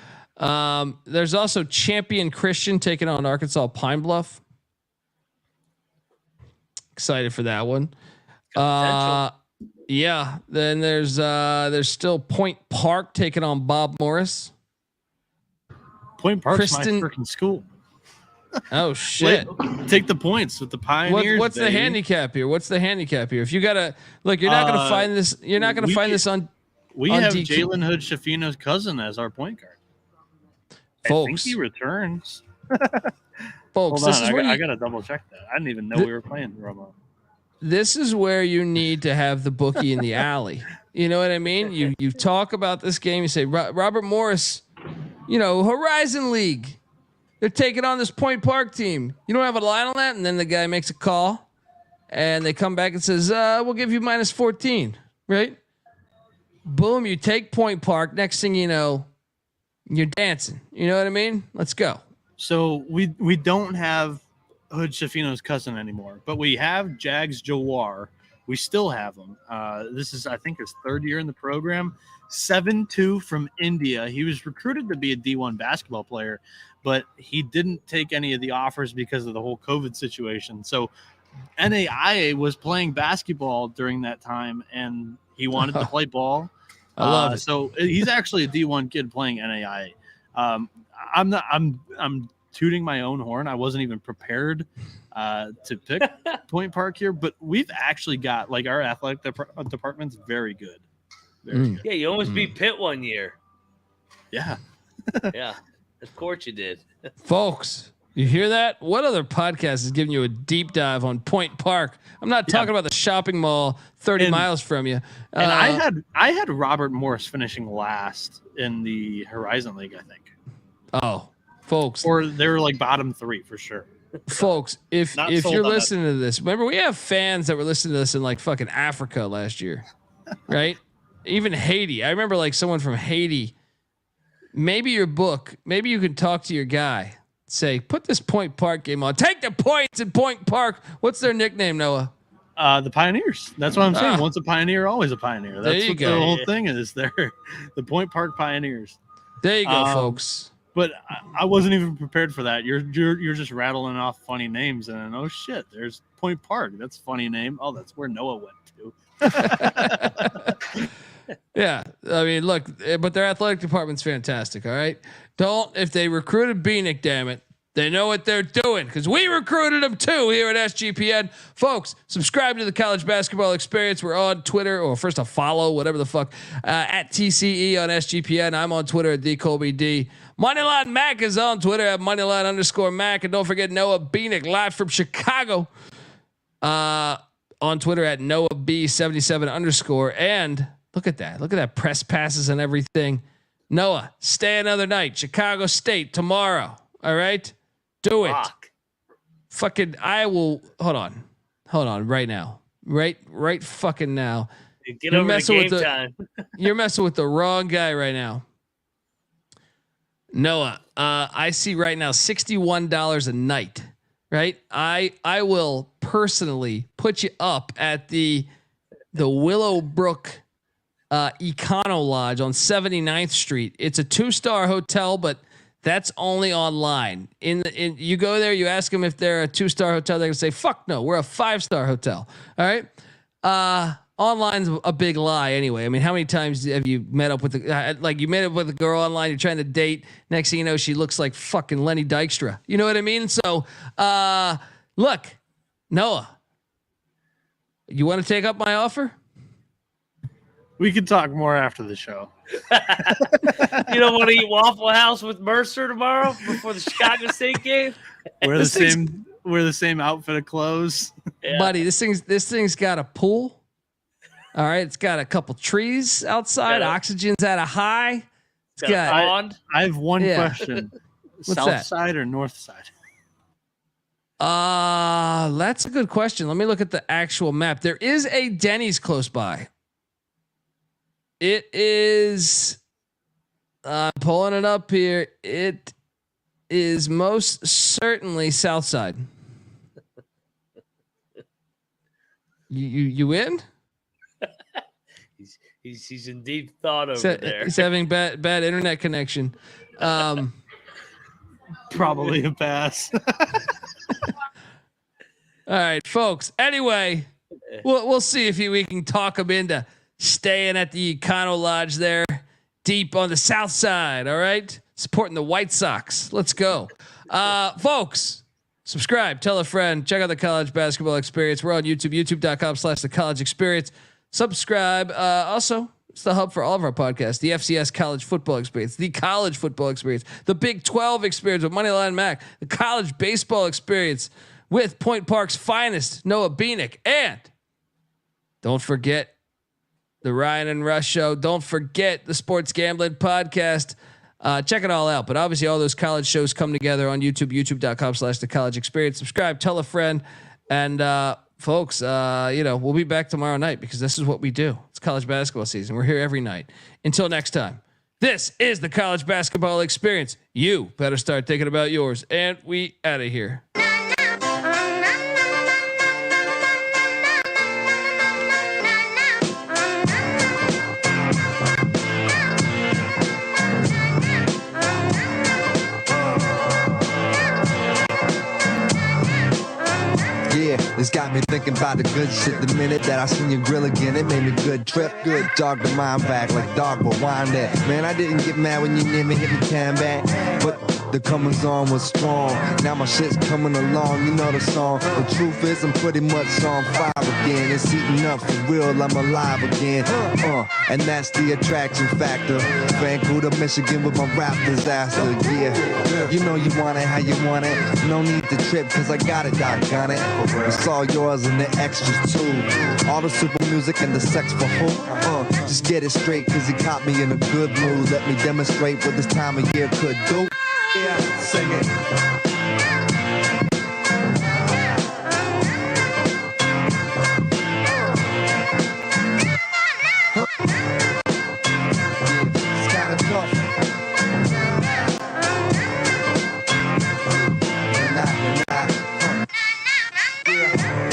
There's also Champion Christian taking on Arkansas Pine Bluff. Excited for that one. Yeah. Then there's still Point Park taking on Bob Morris. Point Park's my freaking school. Oh shit! Take the points with the Pioneers. What's the handicap here? If you gotta look, you're not gonna find this. You're not gonna find this on. We have Jalen Hood Shafino's cousin as our point guard. Folks, I think he returns. Folks, hold on, I gotta double check that. I didn't even know we were playing Romo. This is where you need to have the bookie in the alley. You know what I mean? You talk about this game. You say Robert Morris. You know, Horizon League. They're taking on this Point Park team. You don't have a line on that, and then the guy makes a call, and they come back and says, "We'll give you minus 14." Right? Boom! You take Point Park. Next thing you know, you're dancing. You know what I mean? Let's go. So we don't have Hood Shafino's cousin anymore, but we have Jags Jawar. We still have him. This is, I think, his third year in the program. 7'2" from India. He was recruited to be a D1 basketball player, but he didn't take any of the offers because of the whole COVID situation. So NAIA was playing basketball during that time, and he wanted to play ball. I love it. So he's actually a D1 kid playing NAIA. I'm tooting my own horn. I wasn't even prepared to pick Point Park here, but we've actually got, like, our athletic department's very good. Very good. Yeah, you almost beat Pitt one year. Yeah. Yeah, of course you did. Folks, you hear that? What other podcast is giving you a deep dive on Point Park? I'm not talking about the shopping mall 30 miles from you. And I had Robert Morris finishing last in the Horizon League, I think. Oh, folks. Or they were like bottom 3 for sure. Folks, if you're listening to this, remember we have fans that were listening to this in like fucking Africa last year, right? Even Haiti. I remember like someone from Haiti. Maybe you can talk to your guy. Say, put this Point Park game on. Take the points in Point Park. What's their nickname, Noah? The Pioneers. That's what I'm saying. Once a Pioneer, always a Pioneer. That's what the whole thing is there. The Point Park Pioneers. There you go, folks. But I wasn't even prepared for that. You're just rattling off funny names, and oh shit, there's Point Park. That's a funny name. Oh, that's where Noah went to. Yeah, I mean, look, but their athletic department's fantastic. All right, if they recruited Bieniek, damn it, They know what they're doing because we recruited them too here at SGPN. Folks, subscribe to the College Basketball Experience. We're on Twitter, or first off, follow whatever the fuck at TCE on SGPN. I'm on Twitter at TheColbyD. Moneyline Mac is on Twitter at Moneyline_Mac. And don't forget Noah Bieniek live from Chicago on Twitter at NoahB77_. And look at that press passes and everything. Noah, stay another night. Chicago State tomorrow. All right. Do it. Fucking I will hold on right now. Right fucking now. Get over the game time. You're messing with the wrong guy right now. Noah, I see right now $61 a night. Right? I will personally put you up at the Willowbrook Econo Lodge on 79th Street. It's a 2-star hotel, but that's only online. You go there, you ask them if they're a 2-star hotel, they're gonna say, "Fuck no, we're a 5-star hotel." All right. Online's a big lie anyway. I mean, how many times have you met up with you met up with a girl online, you're trying to date, next thing you know, she looks like fucking Lenny Dykstra. You know what I mean? So look, Noah, you want to take up my offer? We can talk more after the show. You don't want to eat Waffle House with Mercer tomorrow before the Chicago State game? Wear the same outfit of clothes. Yeah. Buddy, this thing's got a pool. All right, it's got a couple trees outside. Oxygen's at a high. It's got a pond. I have one question. South side or north side? That's a good question. Let me look at the actual map. There is a Denny's close by. It is pulling it up here. It is most certainly south side. You in? He's in deep thought over there. He's having bad internet connection. Probably a pass. All right, folks. Anyway, we'll see if we can talk him into staying at the Econo Lodge there, deep on the south side. All right, supporting the White Sox. Let's go, folks. Subscribe, tell a friend, check out the College Basketball Experience. We're on YouTube, youtube.com/the College Experience. Subscribe. Also, it's the hub for all of our podcasts. The FCS College Football Experience, the College Football Experience, the Big 12 Experience with Moneyline Mac, the College Baseball Experience with Point Park's finest, Noah Bieniek, and don't forget the Ryan and Rush Show. Don't forget the Sports Gambling Podcast. Check it all out. But obviously, all those college shows come together on YouTube, youtube.com/the College Experience. Subscribe, tell a friend, and folks, we'll be back tomorrow night because this is what we do. It's college basketball season. We're here every night. Until next time, this is the College Basketball Experience. You better start thinking about yours. And we out of here. It's got me thinking about the good shit. The minute that I seen your grill again, it made me good trip. Good dog to mind back like dog will wind that. Man, I didn't get mad when you near me hit me can back, but the comings on was strong. Now my shit's coming along, you know the song. The truth is I'm pretty much on fire again. It's heating up for real, I'm alive again. And that's the attraction factor. Vancouver, Michigan with my rap disaster. Yeah, you know you want it how you want it. No need to trip cause I got it, doggone it. It's all yours and the extras too. All the super music and the sex for who? Just get it straight cause you caught me in a good mood. Let me demonstrate what this time of year could do. Yeah, sing it. It's kinda tough.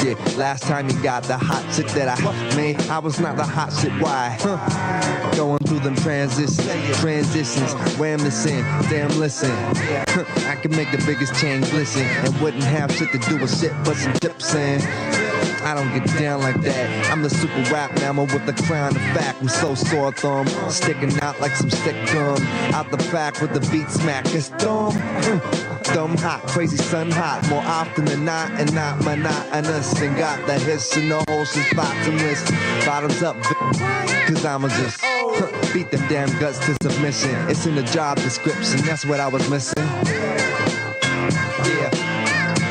Yeah, last time you got the hot shit that I made, I was not the hot shit. Why? Going through them transitions, wham this in, damn listen. I can make the biggest change glisten and wouldn't have shit to do with shit but some dips in. I don't get down like that. I'm the super rap mammal with the crown of fact. I'm so sore thumb, sticking out like some stick gum. Out the back with the beat smack, it's dumb. them hot, crazy sun hot, more often than not, and not monotonous. And got the hiss in the holes is bottomless. Bottoms up, cause I'ma just beat them damn guts to submission. It's in the job description, that's what I was missing.